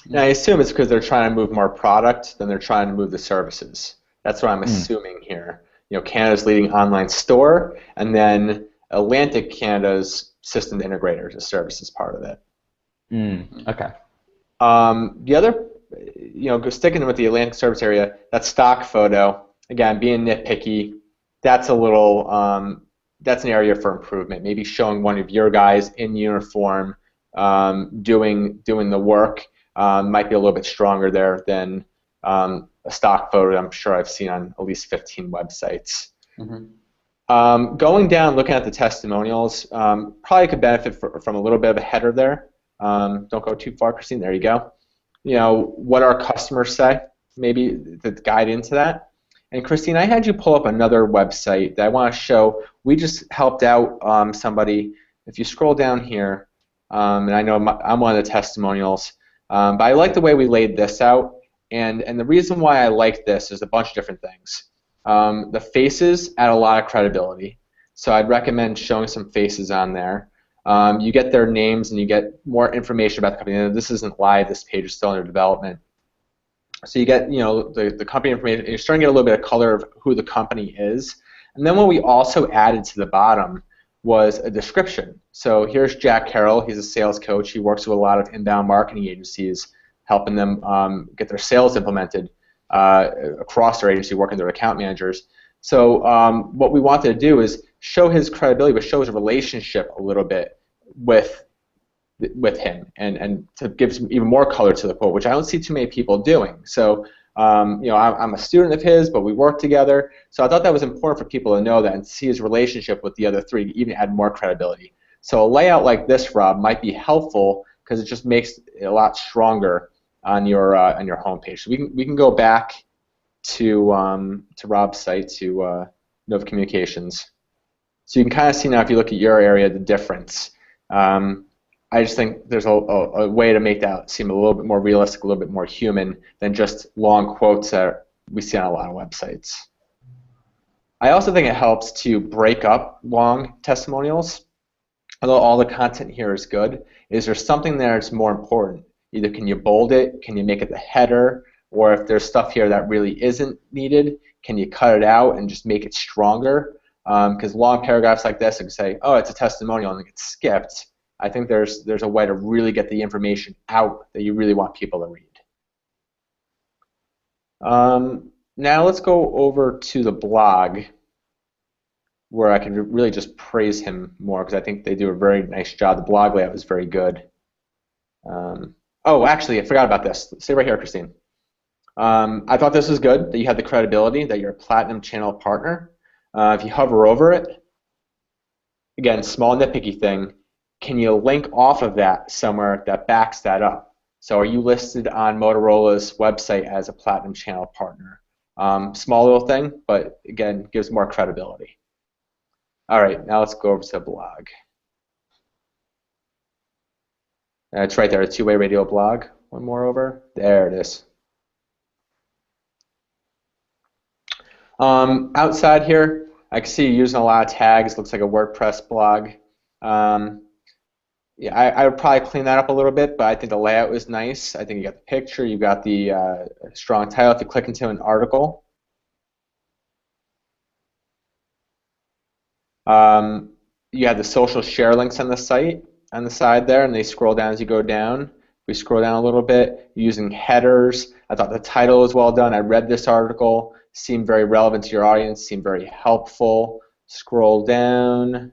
Yeah, I assume it's because they're trying to move more product than they're trying to move the services. That's what I'm assuming here. Canada's leading online store, and then Atlantic Canada's system integrators, a services part of it. Okay. The other, sticking with the Atlantic service area, that stock photo, again, being nitpicky, that's a little, that's an area for improvement. Maybe showing one of your guys in uniform doing the work might be a little bit stronger there than a stock photo I'm sure I've seen on at least 15 websites. Going down, looking at the testimonials, probably could benefit from a little bit of a header there. Don't go too far, Christine. There you go. What our customers say, maybe to guide into that. And Christine, I had you pull up another website that I want to show. We just helped out somebody. If you scroll down here, and I know I'm one of the testimonials, but I like the way we laid this out. And the reason why I like this is a bunch of different things. The faces add a lot of credibility. So I'd recommend showing some faces on there. You get their names and you get more information about the company. This isn't live. This page is still under development. So you get the company information. You're starting to get a little bit of color of who the company is. And then what we also added to the bottom was a description. So here's Jack Carroll. He's a sales coach. He works with a lot of inbound marketing agencies, helping them get their sales implemented across their agency, working with their account managers. So what we wanted to do is show his credibility, but show his relationship a little bit with him, and to give some even more color to the quote, which I don't see too many people doing. So I'm a student of his, but we work together. So I thought that was important for people to know that and see his relationship with the other three to even add more credibility. So a layout like this, Rob, might be helpful because it just makes it a lot stronger on your homepage. So we can go back to Rob's site, to Nova Communications. So you can kind of see now, if you look at your area, the difference. I just think there's a way to make that seem a little bit more realistic, a little bit more human than just long quotes that we see on a lot of websites. I also think it helps to break up long testimonials. Although all the content here is good, is there something there that's more important? Either can you bold it, can you make it the header, or if there's stuff here that really isn't needed, can you cut it out and just make it stronger? Because long paragraphs like this, I can say, oh, it's a testimonial, and it gets skipped. I think there's a way to really get the information out that you really want people to read. Now let's go over to the blog, where I can really just praise him more, because I think they do a very nice job. The blog layout is very good. Oh, actually, I forgot about this. Stay right here, Christine. I thought this was good, that you had the credibility, that you're a platinum channel partner. If you hover over it, again, small nitpicky thing, can you link off of that somewhere that backs that up? So are you listed on Motorola's website as a platinum channel partner? Small little thing, but again, gives more credibility. All right, now let's go over to the blog. It's right there, a two-way radio blog. One more over. There it is. Outside here, I can see you using a lot of tags. Looks like a WordPress blog. Yeah, I would probably clean that up a little bit, but I think the layout was nice. I think you got the picture, you got the strong title. If you click into an article, you have the social share links on the site on the side there, and they scroll down as you go down. We scroll down a little bit, using headers. I thought the title was well done. I read this article, seemed very relevant to your audience, seemed very helpful. Scroll down.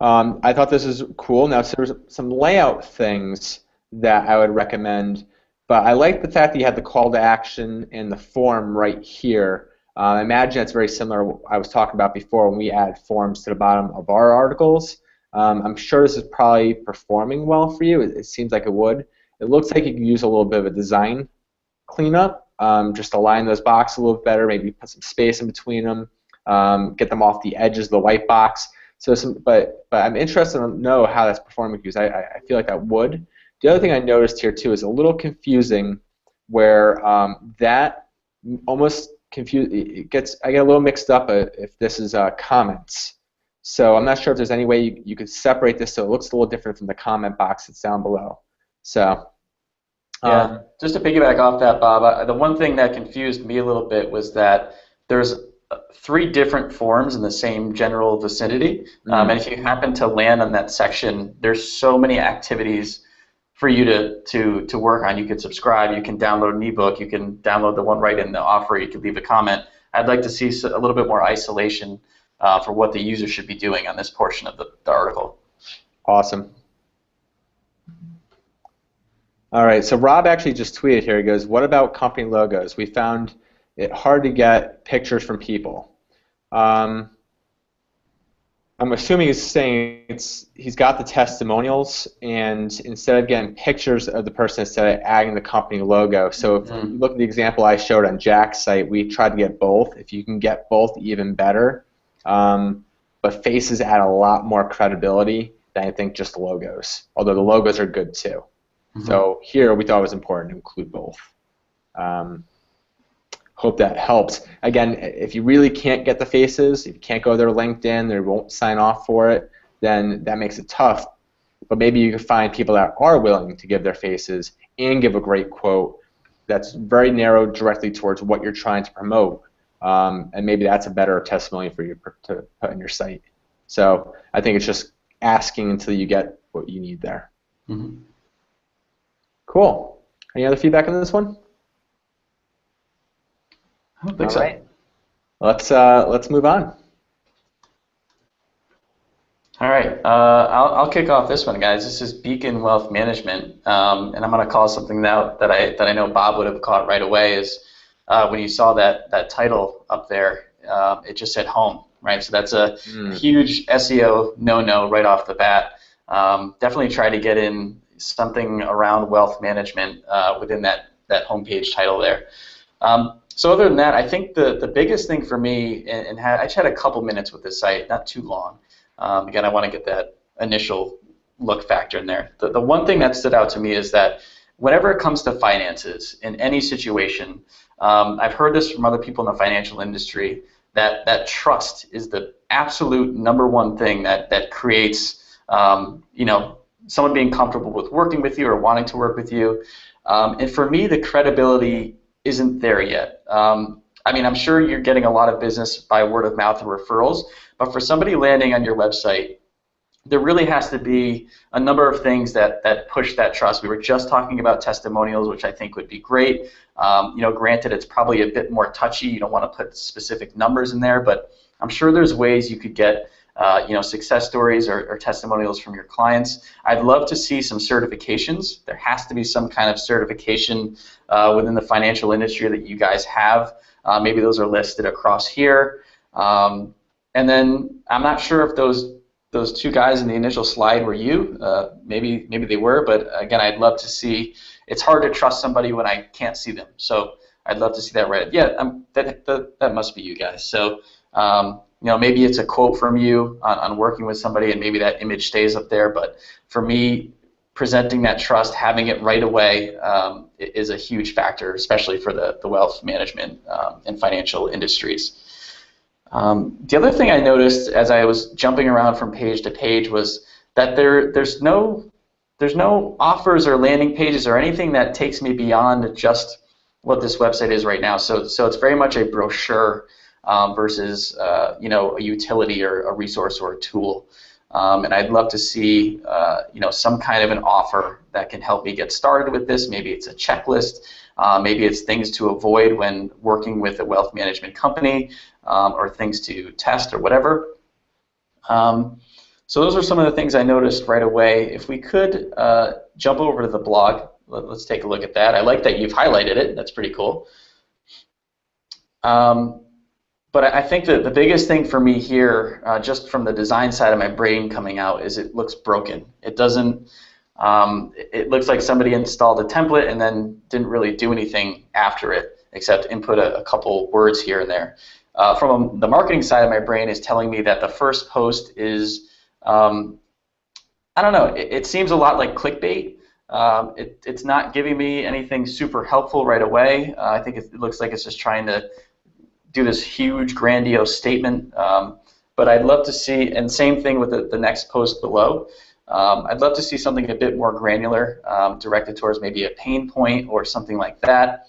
I thought this was cool. Now, so there's some layout things that I would recommend, but I like the fact that you had the call to action and the form right here. I imagine it's very similar to what I was talking about before when we add forms to the bottom of our articles. I'm sure this is probably performing well for you. It seems like it would. It looks like you can use a little bit of a design cleanup, just align those boxes a little bit better, maybe put some space in between them, get them off the edges of the white box. So, but I'm interested to know how that's performing because I feel like that would. The other thing I noticed here too is a little confusing, where that almost confused. I get a little mixed up if this is comments. So I'm not sure if there's any way you could separate this so it looks a little different from the comment box that's down below. So. Yeah, just to piggyback off that, Bob, the one thing that confused me a little bit was that there's 3 different forms in the same general vicinity, and if you happen to land on that section, there's so many activities for you to work on. You can subscribe, you can download an ebook, you can download the one right in the offer, you can leave a comment. I'd like to see a little bit more isolation for what the user should be doing on this portion of the article. Awesome. All right, so Rob actually just tweeted here. He goes, what about company logos? We found it hard to get pictures from people. I'm assuming he's saying he's got the testimonials, and instead of getting pictures of the person, instead of adding the company logo. So if you look at the example I showed on Jack's site, we tried to get both. If you can get both, even better. But faces add a lot more credibility than I think just logos, although the logos are good too. So here we thought it was important to include both. Hope that helps. Again, if you really can't get the faces, if you can't go to their LinkedIn, they won't sign off for it, then that makes it tough. But maybe you can find people that are willing to give their faces and give a great quote that's very narrow directly towards what you're trying to promote. And maybe that's a better testimony for you to put on your site. So I think it's just asking until you get what you need there. Cool. Any other feedback on this one? I don't think so. Right. Let's move on. All right. I'll kick off this one, guys. This is Beacon Wealth Management, and I'm going to call something out that I know Bob would have caught right away. Is when you saw that title up there, it just said home, right? So that's a huge SEO no-no right off the bat. Definitely try to get in something around wealth management within that homepage title there. So other than that, I think the biggest thing for me, and I just had a couple minutes with this site, not too long. Again, I want to get that initial look factor in there. The one thing that stood out to me is that whenever it comes to finances in any situation, I've heard this from other people in the financial industry, that trust is the absolute #1 thing that creates someone being comfortable with working with you or wanting to work with you. And for me, the credibility isn't there yet. I mean, I'm sure you're getting a lot of business by word of mouth and referrals, but for somebody landing on your website, there really has to be a number of things that push that trust. We were just talking about testimonials, which I think would be great. Granted, it's probably a bit more touchy. You don't want to put specific numbers in there, but I'm sure there's ways you could get success stories or testimonials from your clients. I'd love to see some certifications. There has to be some kind of certification within the financial industry that you guys have. Maybe those are listed across here. And then I'm not sure if those 2 guys in the initial slide were you. Maybe they were, but again, I'd love to see. It's hard to trust somebody when I can't see them. So I'd love to see that right. Yeah, that must be you guys. So maybe it's a quote from you on working with somebody, and maybe that image stays up there. But for me, presenting that trust, having it right away is a huge factor, especially for the wealth management and financial industries. The other thing I noticed as I was jumping around from page to page was that there's no offers or landing pages or anything that takes me beyond just what this website is right now. So it's very much a brochure versus a utility or a resource or a tool. And I'd love to see some kind of an offer that can help me get started with this. Maybe it's a checklist. Maybe it's things to avoid when working with a wealth management company, or things to test or whatever. So those are some of the things I noticed right away. If we could jump over to the blog, let's take a look at that. I like that you've highlighted it. That's pretty cool. But I think that the biggest thing for me here, just from the design side of my brain coming out, is it looks broken. It doesn't. It looks like somebody installed a template and then didn't really do anything after it, except input a couple words here and there. From the marketing side of my brain is telling me that the first post is, I don't know, it seems a lot like clickbait. It's not giving me anything super helpful right away. I think it looks like it's just trying to do this huge, grandiose statement. But I'd love to see, and same thing with the next post below, I'd love to see something a bit more granular, directed towards maybe a pain point or something like that.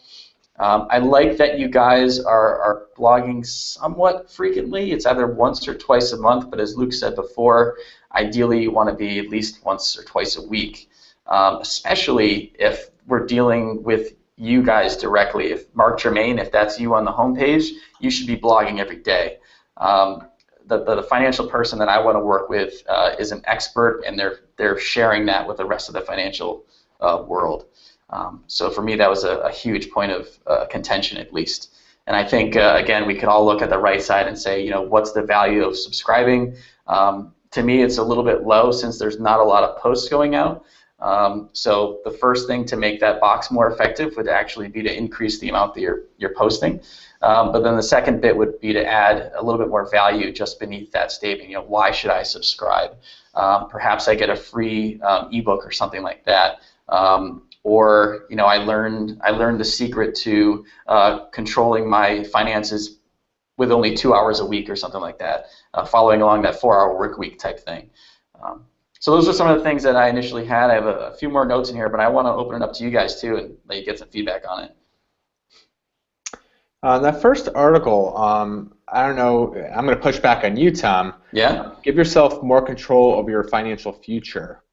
I like that you guys are blogging somewhat frequently. It's either once or twice a month, but as Luke said before, ideally you want to be at least once or twice a week, especially if we're dealing with you guys directly. If Mark Germain, if that's you on the homepage, you should be blogging every day. The financial person that I want to work with is an expert, and they're sharing that with the rest of the financial world. So for me, that was a huge point of contention, at least. And I think, again, we can all look at the right side and say, what's the value of subscribing? To me, it's a little bit low since there's not a lot of posts going out. So the first thing to make that box more effective would actually be to increase the amount that you're posting. But then the second bit would be to add a little bit more value just beneath that statement. Why should I subscribe? Perhaps I get a free ebook or something like that. Or I learned the secret to controlling my finances with only 2 hours a week or something like that, following along that 4-hour work week type thing. So those are some of the things that I initially had. I have a few more notes in here, but I want to open it up to you guys too and let you get some feedback on it. That first article, I don't know, I'm going to push back on you, Tom. Yeah? Give yourself more control over your financial future.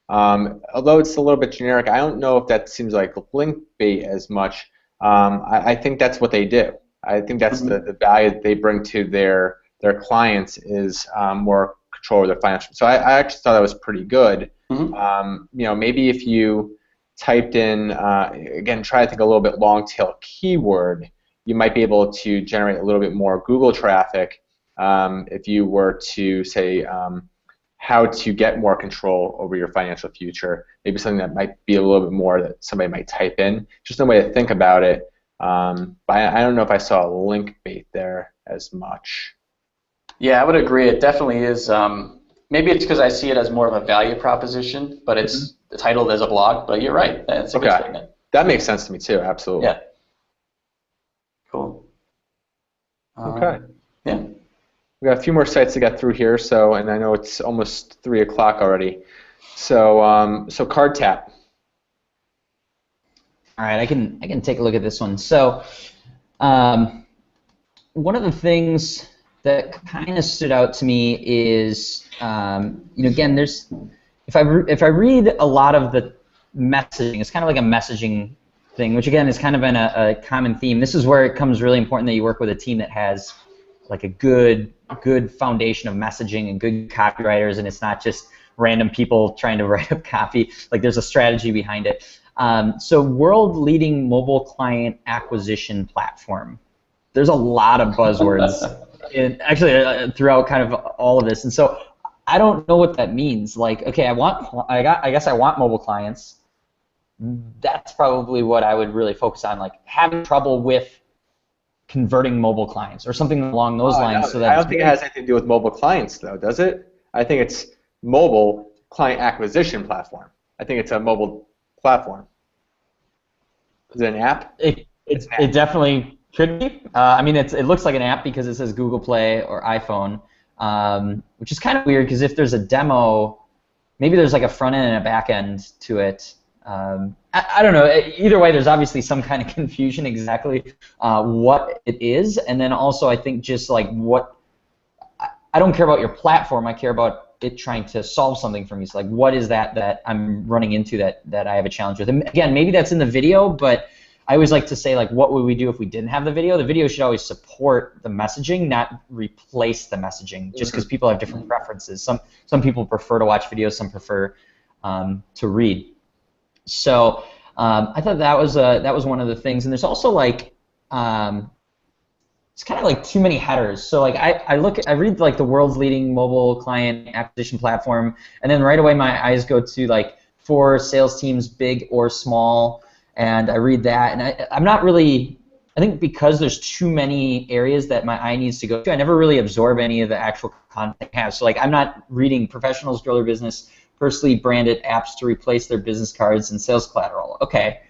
Although it's a little bit generic, I don't know if that seems like link bait as much. I think that's what they do. I think that's the value that they bring to their clients is more control over their financial. So I actually thought that was pretty good. Maybe if you typed in, again, try to think a little bit long tail keyword, you might be able to generate a little bit more Google traffic if you were to say how to get more control over your financial future. Maybe something that might be a little bit more that somebody might type in. Just a way to think about it. But I don't know if I saw a link bait there as much. Yeah, I would agree. It definitely is. Maybe it's because I see it as more of a value proposition, but it's titled as a blog. But you're right. That's a good statement. That makes sense to me too. Absolutely. Yeah. Cool. Okay. Yeah. We got a few more sites to get through here. So, and I know it's almost 3 o'clock already. So, so Card Tap. All right, I can take a look at this one. So, one of the things that kind of stood out to me is, again, there's if I read a lot of the messaging, it's kind of like a messaging thing, which again is kind of a common theme. This is where it becomes really important that you work with a team that has like a good foundation of messaging and good copywriters, and it's not just random people trying to write up copy. Like there's a strategy behind it. So world-leading mobile client acquisition platform. There's a lot of buzzwords throughout kind of all of this, and so I don't know what that means. Like, okay, I guess I want mobile clients. That's probably what I would really focus on, like having trouble with converting mobile clients or something along those lines. So that I don't think it has anything to do with mobile clients, though, does it? I think it's mobile client acquisition platform. I think it's a mobile platform. Is it an app? It definitely could be. I mean, it looks like an app because it says Google Play or iPhone, which is kind of weird because if there's a demo, maybe there's like a front end and a back end to it. I don't know. Either way, there's obviously some kind of confusion exactly what it is, and then also I think just like what I don't care about your platform. I care about it trying to solve something for me. So like, what is that I'm running into that I have a challenge with? And again, maybe that's in the video, but I always like to say, like, what would we do if we didn't have the video? The video should always support the messaging, not replace the messaging, just because people have different preferences. Some people prefer to watch videos, some prefer to read. So I thought that was one of the things. And there's also like it's kind of like too many headers. So like I read like the world's leading mobile client acquisition platform, and then right away my eyes go to like for sales teams, big or small. And I read that, and I'm not really, I think because there's too many areas that my eye needs to go to, I never really absorb any of the actual content I have. So like I'm not reading professionals grow their business, personally branded apps to replace their business cards and sales collateral. Okay,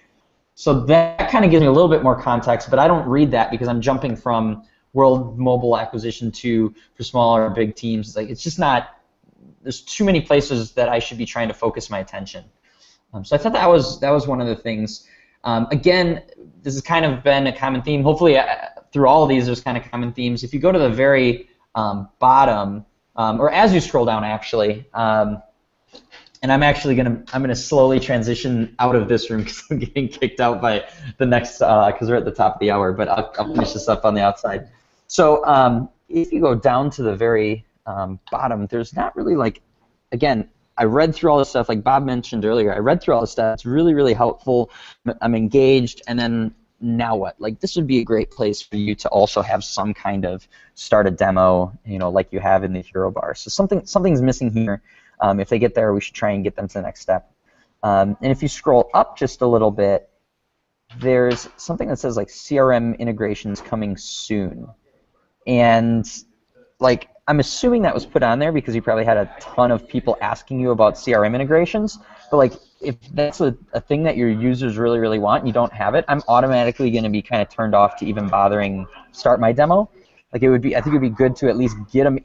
so that kind of gives me a little bit more context, but I don't read that because I'm jumping from world mobile acquisition to for smaller or big teams. It's like it's just not, there's too many places that I should be trying to focus my attention. So I thought that was one of the things. Again, this has kind of been a common theme. Hopefully, through all of these, there's kind of common themes. If you go to the very bottom, or as you scroll down, actually, and I'm actually gonna slowly transition out of this room because I'm getting kicked out by the next because we're at the top of the hour. But I'll finish this up on the outside. So if you go down to the very bottom, there's not really like, again, I read through all this stuff, like Bob mentioned earlier. I read through all this stuff. It's really, really helpful. I'm engaged, and then now what? Like this would be a great place for you to also have some kind of start a demo, like you have in the Hero Bar. So something's missing here. If they get there, we should try and get them to the next step. And if you scroll up just a little bit, there's something that says like CRM integrations coming soon, and like, I'm assuming that was put on there because you probably had a ton of people asking you about CRM integrations. But like, if that's a thing that your users really, really want and you don't have it, I'm automatically going to be kind of turned off to even bothering start my demo. Like I think it would be good to at least get them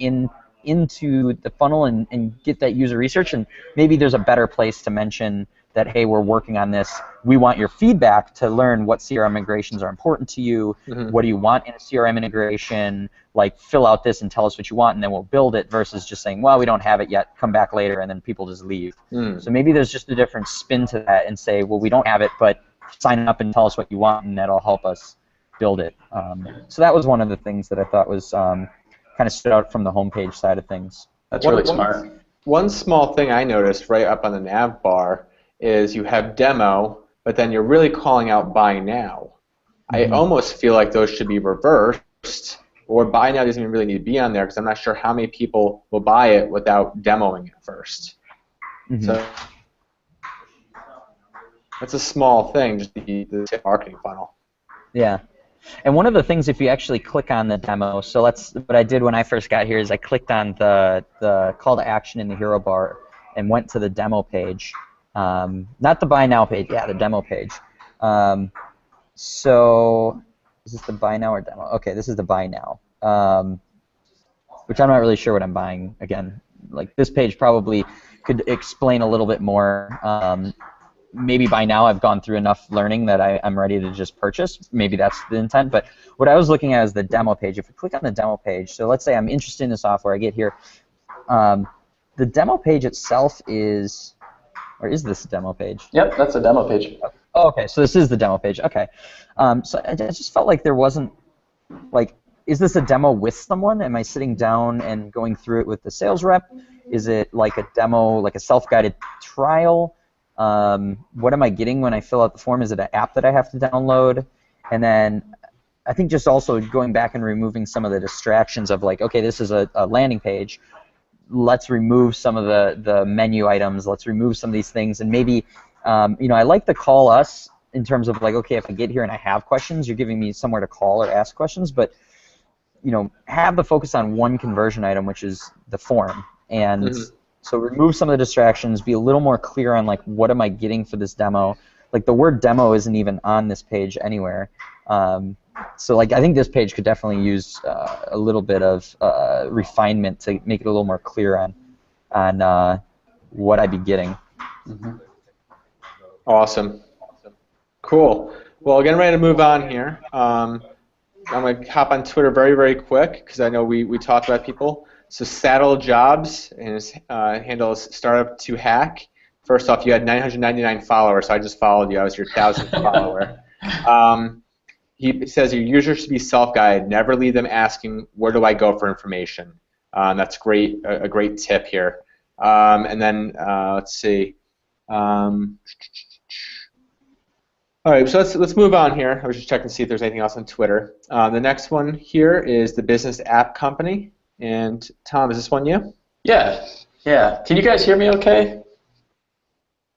into the funnel and get that user research. And maybe there's a better place to mention that, hey, we're working on this. We want your feedback to learn what CRM integrations are important to you. Mm-hmm. What do you want in a CRM integration? Like, fill out this and tell us what you want, and then we'll build it, versus just saying, well, we don't have it yet, come back later, and then people just leave. So maybe there's just a different spin to that and say, well, we don't have it, but sign up and tell us what you want, and that'll help us build it. So that was one of the things that I thought was kind of stood out from the homepage side of things. That's really smart. One small thing I noticed right up on the nav bar is you have demo, but then you're really calling out buy now. Mm-hmm. I almost feel like those should be reversed, or buy now doesn't even really need to be on there because I'm not sure how many people will buy it without demoing it first. Mm-hmm. So that's a small thing, just the marketing funnel. Yeah. And one of the things, if you actually click on the demo, so what I did when I first got here is I clicked on the call to action in the Hero Bar and went to the demo page. Not the buy now page, yeah, the demo page. So is this the buy now or demo? Okay, this is the buy now, which I'm not really sure what I'm buying. Again, like this page probably could explain a little bit more. Maybe by now I've gone through enough learning that I'm ready to just purchase. Maybe that's the intent. But what I was looking at is the demo page. If we click on the demo page, so let's say I'm interested in the software, I get here. The demo page itself is, or is this a demo page? Yep, that's a demo page. Oh, okay, so this is the demo page. Okay. So I just felt like there wasn't, like, is this a demo with someone? Am I sitting down and going through it with the sales rep? Is it like a demo, like a self-guided trial? What am I getting when I fill out the form? Is it an app that I have to download? And then I think just also going back and removing some of the distractions of like, okay, this is a landing page. Let's remove some of the menu items. Let's remove some of these things. And maybe, I like the call us in terms of like, okay, if I get here and I have questions, you're giving me somewhere to call or ask questions. But, have the focus on one conversion item, which is the form. And mm-hmm. So remove some of the distractions, be a little more clear on like what am I getting for this demo. Like the word demo isn't even on this page anywhere. So like I think this page could definitely use a little bit of refinement to make it a little more clear on what I'd be getting. Mm-hmm. Awesome. Cool. Well, getting ready to move on here. I'm going to hop on Twitter very, very quick because I know we talked about people. So Saddle Jobs, and his handle is startup to hack. First off, you had 999 followers, so I just followed you. I was your 1,000th follower. He says your users should be self-guided. Never leave them asking, where do I go for information? That's great, a great tip here. And then let's see. All right, so let's move on here. I was just checking to see if there's anything else on Twitter. The next one here is the Business App Company. And Tom, is this one you? Yeah. Can you guys hear me okay?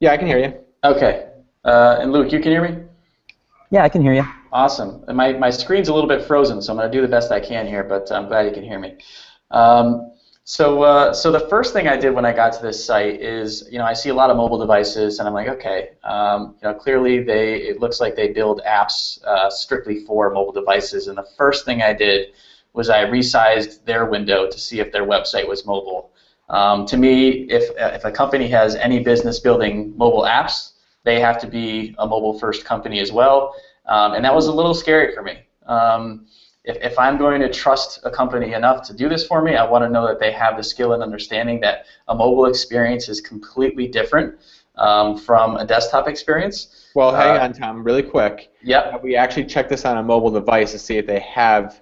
Yeah, I can hear you. Okay. And Luke, you can hear me? Yeah, I can hear you. Awesome. And my screen's a little bit frozen, so I'm going to do the best I can here, but I'm glad you can hear me. So the first thing I did when I got to this site is, I see a lot of mobile devices, and I'm like, okay, clearly it looks like they build apps strictly for mobile devices, and the first thing I did was I resized their window to see if their website was mobile. To me, if a company has any business building mobile apps, they have to be a mobile-first company as well, and that was a little scary for me. If I'm going to trust a company enough to do this for me, I want to know that they have the skill and understanding that a mobile experience is completely different from a desktop experience. Well, hang on, Tom, really quick. Yep. We actually checked this on a mobile device to see if they have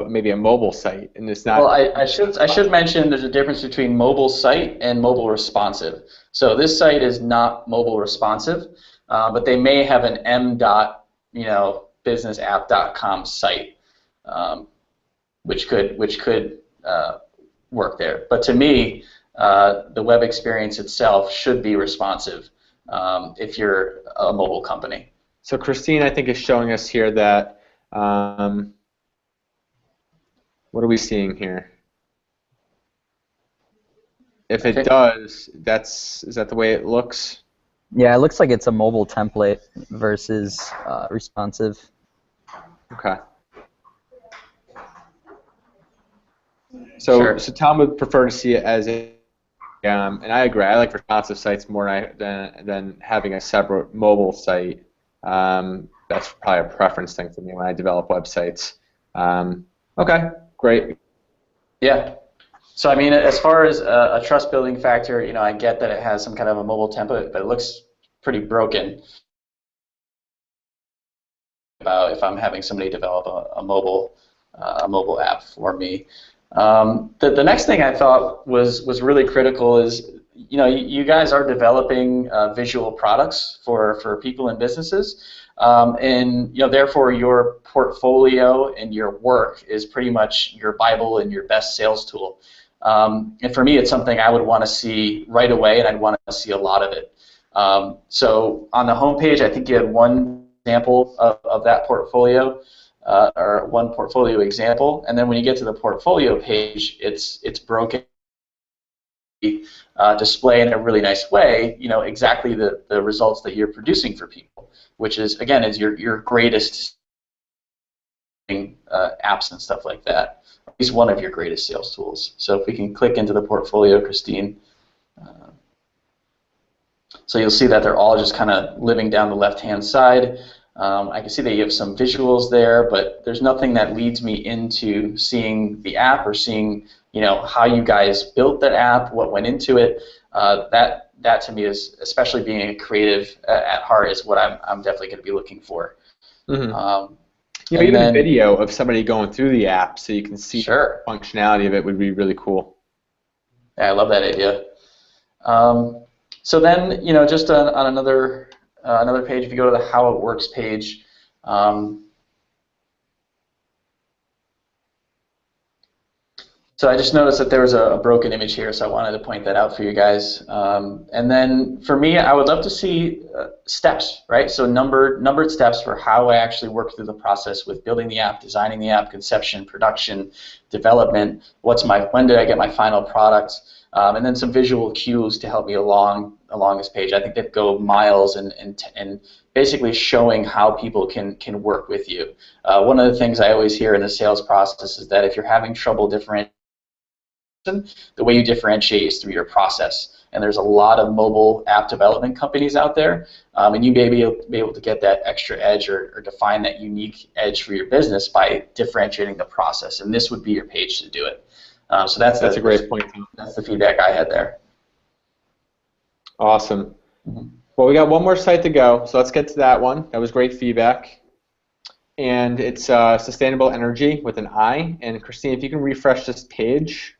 maybe a mobile site, and it's not. Well, I should mention there's a difference between mobile site and mobile responsive. So this site is not mobile responsive, but they may have an businessapp.com site, which could work there. But to me, the web experience itself should be responsive if you're a mobile company. So Christine, I think, is showing us here that. What are we seeing here? If it does, is that the way it looks? Yeah, it looks like it's a mobile template versus responsive. Okay. So, Sure. So Tom would prefer to see it as a, and I agree. I like responsive sites more than having a separate mobile site. That's probably a preference thing for me when I develop websites. Okay, great. Yeah. So I mean, as far as a trust building factor, I get that it has some kind of a mobile template, but it looks pretty broken. About if I'm having somebody develop a mobile app for me. The next thing I thought was really critical is, you guys are developing visual products for people and businesses, and therefore your portfolio and your work is pretty much your Bible and your best sales tool. And for me, it's something I would want to see right away, and I'd want to see a lot of it. So on the homepage, I think you had one example of that portfolio, or one portfolio example, and then when you get to the portfolio page, it's broken, display in a really nice way, exactly the results that you're producing for people, which is, again, is your greatest apps and stuff like that. At least one of your greatest sales tools. So if we can click into the portfolio, Christine. So you'll see that they're all just kind of living down the left-hand side. I can see that you have some visuals there, but there's nothing that leads me into seeing the app or seeing, how you guys built that app, what went into it. That to me is, especially being a creative at heart, is what I'm definitely going to be looking for. Mm-hmm. Even a video of somebody going through the app so you can see the functionality of it would be really cool. Yeah, I love that idea. So then, just on another page, if you go to the How It Works page, so I just noticed that there was a broken image here, so I wanted to point that out for you guys. And then for me, I would love to see steps, right? So numbered steps for how I actually work through the process with building the app, designing the app, conception, production, development. When did I get my final product? And then some visual cues to help me along this page. I think that go miles and basically showing how people can work with you. One of the things I always hear in the sales process is that if you're having trouble differentiating, the way you differentiate is through your process. And there's a lot of mobile app development companies out there, and you may be able to get that extra edge or define that unique edge for your business by differentiating the process. And this would be your page to do it. So that's a great point. That's the feedback I had there. Awesome. Mm-hmm. Well, we got one more site to go, so let's get to that one. That was great feedback. And it's Sustainable Energy with an I. And Christine, if you can refresh this page.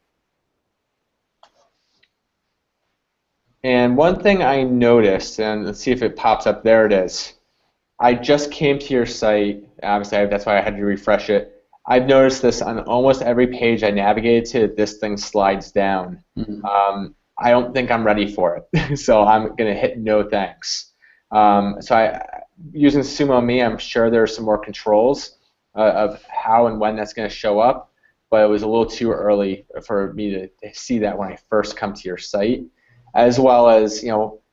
And one thing I noticed, and let's see if it pops up. There it is. I just came to your site. Obviously, that's why I had to refresh it. I've noticed this on almost every page I navigated to. This thing slides down. Mm-hmm. I don't think I'm ready for it, so I'm going to hit no thanks. Using Sumo Me, I'm sure there are some more controls of how and when that's going to show up, but it was a little too early for me to see that when I first come to your site, as well as,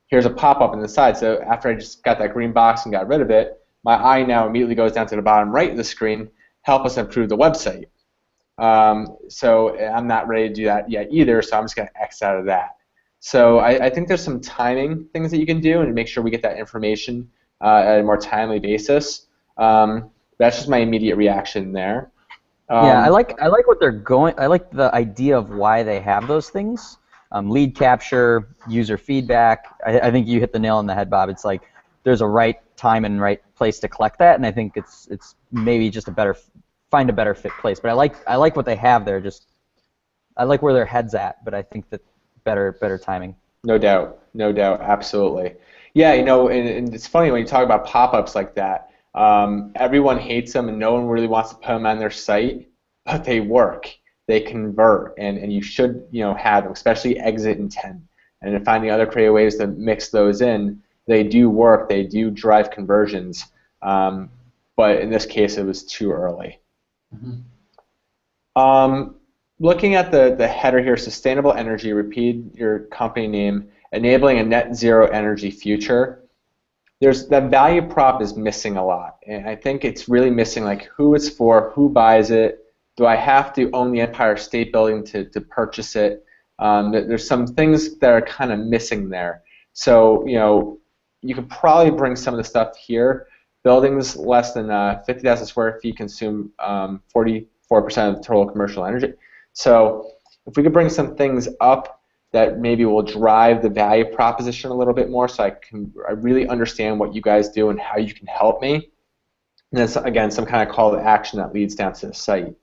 here's a pop-up on the side. So after I just got that green box and got rid of it, my eye now immediately goes down to the bottom right of the screen, help us improve the website. So I'm not ready to do that yet either, so I'm just going to X out of that. So I think there's some timing things that you can do and make sure we get that information at a more timely basis. That's just my immediate reaction there. Yeah, I like what they're going. I like the idea of why they have those things. Lead capture, user feedback. I think you hit the nail on the head, Bob. It's like there's a right time and right place to collect that, and I think it's maybe just find a better fit place. But I like what they have there. Just I like where their head's at, but I think that better timing. No doubt, absolutely. Yeah, and it's funny when you talk about pop-ups like that. Everyone hates them, and no one really wants to put them on their site, but they work. They convert, and you should have them, especially exit intent. And finding other creative ways to mix those in, they do work. They do drive conversions, but in this case, it was too early. Mm-hmm. Looking at the header here, Sustainable Energy, repeat your company name, enabling a net zero energy future. That value prop is missing a lot, and I think it's really missing like who it's for, who buys it, do I have to own the Empire State Building to purchase it? There's some things that are kind of missing there. So you could probably bring some of the stuff here. Buildings less than 50,000 square feet consume 44% of the total commercial energy. So if we could bring some things up that maybe will drive the value proposition a little bit more so I really understand what you guys do and how you can help me. And then, again, some kind of call to action that leads down to the site.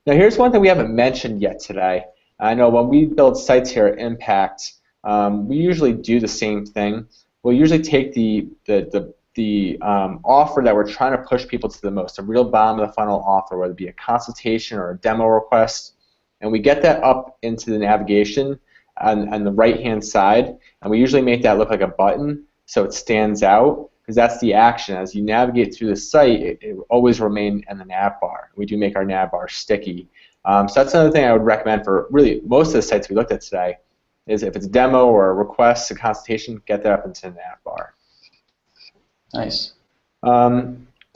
Now here's one thing we haven't mentioned yet today. I know when we build sites here at Impact, we usually do the same thing. We'll usually take the offer that we're trying to push people to the most, a real bottom of the funnel offer, whether it be a consultation or a demo request, and we get that up into the navigation on the right-hand side, and we usually make that look like a button so it stands out, because that's the action. As you navigate through the site, it will always remain in the nav bar. We do make our nav bar sticky. So that's another thing I would recommend for really most of the sites we looked at today, is if it's a demo or a request, a consultation, get that up into the nav bar. Nice.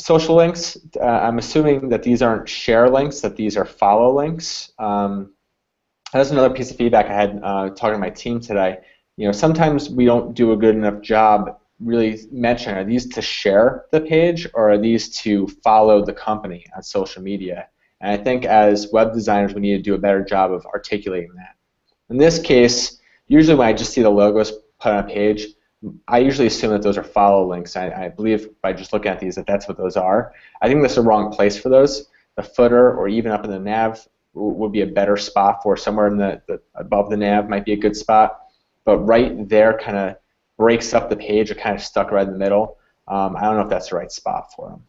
Social links, I'm assuming that these aren't share links, that these are follow links. That's another piece of feedback I had talking to my team today. Sometimes we don't do a good enough job really mentioning, are these to share the page or are these to follow the company on social media? And I think as web designers, we need to do a better job of articulating that. In this case, usually when I just see the logos put on a page, I usually assume that those are follow links. I believe by just looking at these that that's what those are. I think that's the wrong place for those. The footer or even up in the nav would be a better spot for somewhere in the above the nav might be a good spot. But right there kind of breaks up the page or kind of stuck right in the middle. I don't know if that's the right spot for them.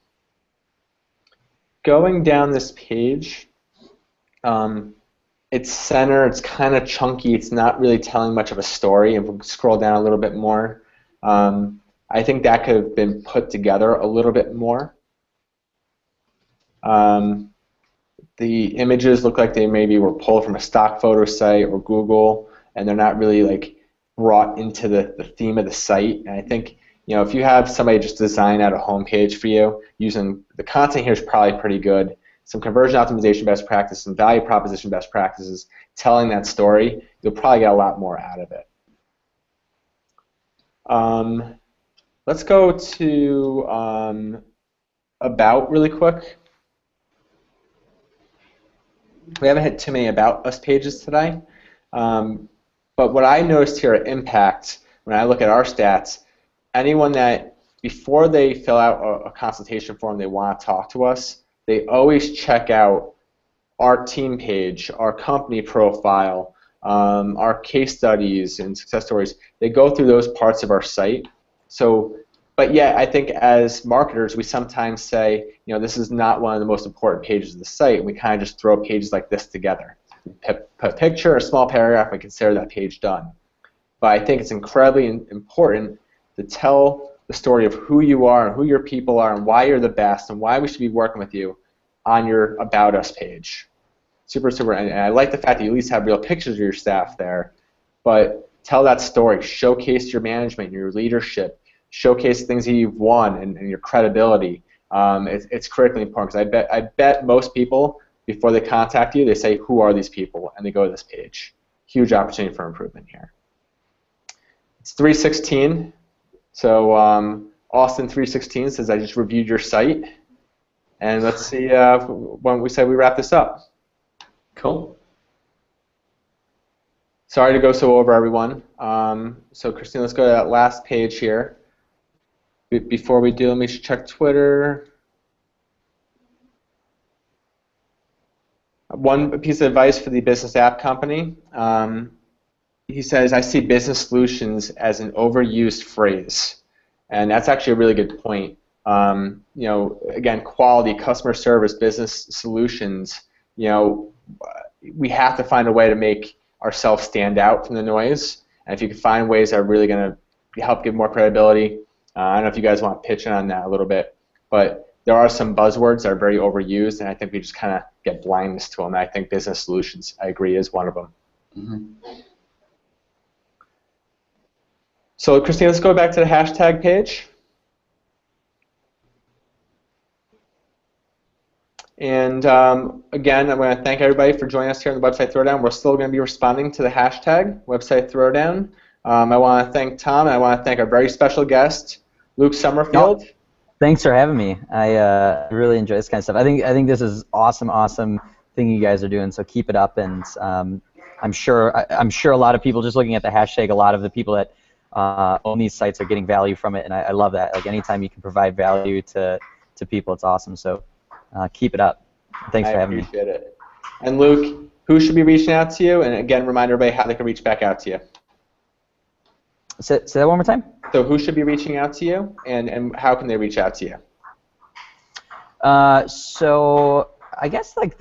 Going down this page, it's center, it's kind of chunky, it's not really telling much of a story. If we scroll down a little bit more, I think that could have been put together a little bit more. The images look like they maybe were pulled from a stock photo site or Google, and they're not really like brought into the theme of the site. And I think if you have somebody just design out a homepage for you, using the content here is probably pretty good. Some conversion optimization best practices, some value proposition best practices, telling that story, you'll probably get a lot more out of it. Let's go to about really quick. We haven't hit too many About Us pages today. But what I noticed here at Impact, when I look at our stats, anyone that, before they fill out a consultation form, they want to talk to us, they always check out our team page, our company profile, our case studies and success stories. They go through those parts of our site. So, but yet, I think as marketers, we sometimes say, this is not one of the most important pages of the site, and we kind of just throw pages like this together. Put a picture, a small paragraph, and consider that page done. But I think it's incredibly important to tell the story of who you are and who your people are and why you're the best and why we should be working with you on your About Us page. Super, super, and I like the fact that you at least have real pictures of your staff there, but tell that story, showcase your management, your leadership, showcase things that you've won and your credibility. It's critically important because I bet most people, before they contact you, they say, who are these people? And they go to this page. Huge opportunity for improvement here. It's 3:16, so Austin 3:16 says, I just reviewed your site. And let's see when we say we wrap this up. Cool. Sorry to go so over, everyone. So Christine, let's go to that last page here. Before we do, let me check Twitter. One piece of advice for the business app company. He says, I see business solutions as an overused phrase. And that's actually a really good point. Again, quality, customer service, business solutions, we have to find a way to make ourselves stand out from the noise. And if you can find ways that are really going to help give more credibility, I don't know if you guys want to pitch in on that a little bit, but there are some buzzwords that are very overused, and I think we just kind of get blindness to them. And I think business solutions, I agree, is one of them. Mm-hmm. So, Christine, let's go back to the hashtag page. And again, I want to thank everybody for joining us here on the website Throwdown. We're still going to be responding to the hashtag website Throwdown. I want to thank Tom, and I want to thank our very special guest, Luke Summerfield. Thanks for having me. I really enjoy this kind of stuff. I think this is awesome thing you guys are doing. So keep it up, and I'm sure a lot of people just looking at the hashtag. A lot of the people that own these sites are getting value from it, and I love that. Like anytime you can provide value to people, it's awesome. So keep it up. Thanks for having me. I appreciate it. And Luke, who should be reaching out to you? And again, remind everybody how they can reach back out to you. Say that one more time. So who should be reaching out to you, and how can they reach out to you? So I guess like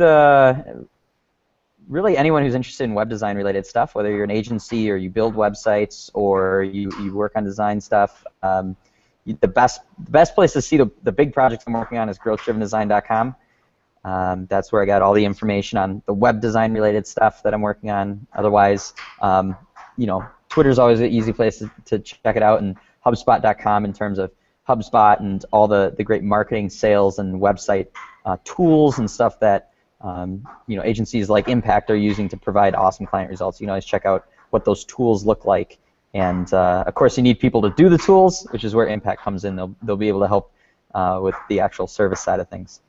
really anyone who's interested in web design related stuff, whether you're an agency or you build websites or you work on design stuff, the best place to see the big projects I'm working on is growthdrivendesign.com. That's where I got all the information on the web design related stuff that I'm working on. Otherwise, Twitter's always an easy place to check it out, and HubSpot.com in terms of HubSpot and all the great marketing, sales, and website tools and stuff that agencies like Impact are using to provide awesome client results. You can always check out what those tools look like, and of course you need people to do the tools, which is where Impact comes in. They'll be able to help with the actual service side of things.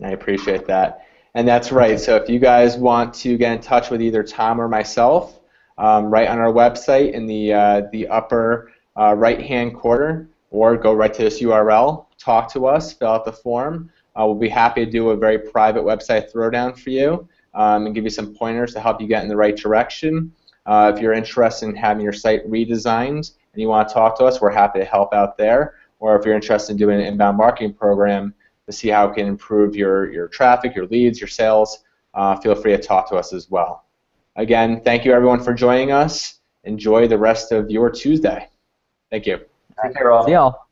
I appreciate that, and that's right. So if you guys want to get in touch with either Tom or myself, right on our website in the upper right-hand corner, or go right to this URL, talk to us, fill out the form. We'll be happy to do a very private website throwdown for you and give you some pointers to help you get in the right direction. If you're interested in having your site redesigned and you want to talk to us, we're happy to help out there. Or if you're interested in doing an inbound marketing program to see how it can improve your traffic, your leads, your sales, feel free to talk to us as well. Again, thank you everyone for joining us. Enjoy the rest of your Tuesday. Thank you. Take care all. See y'all.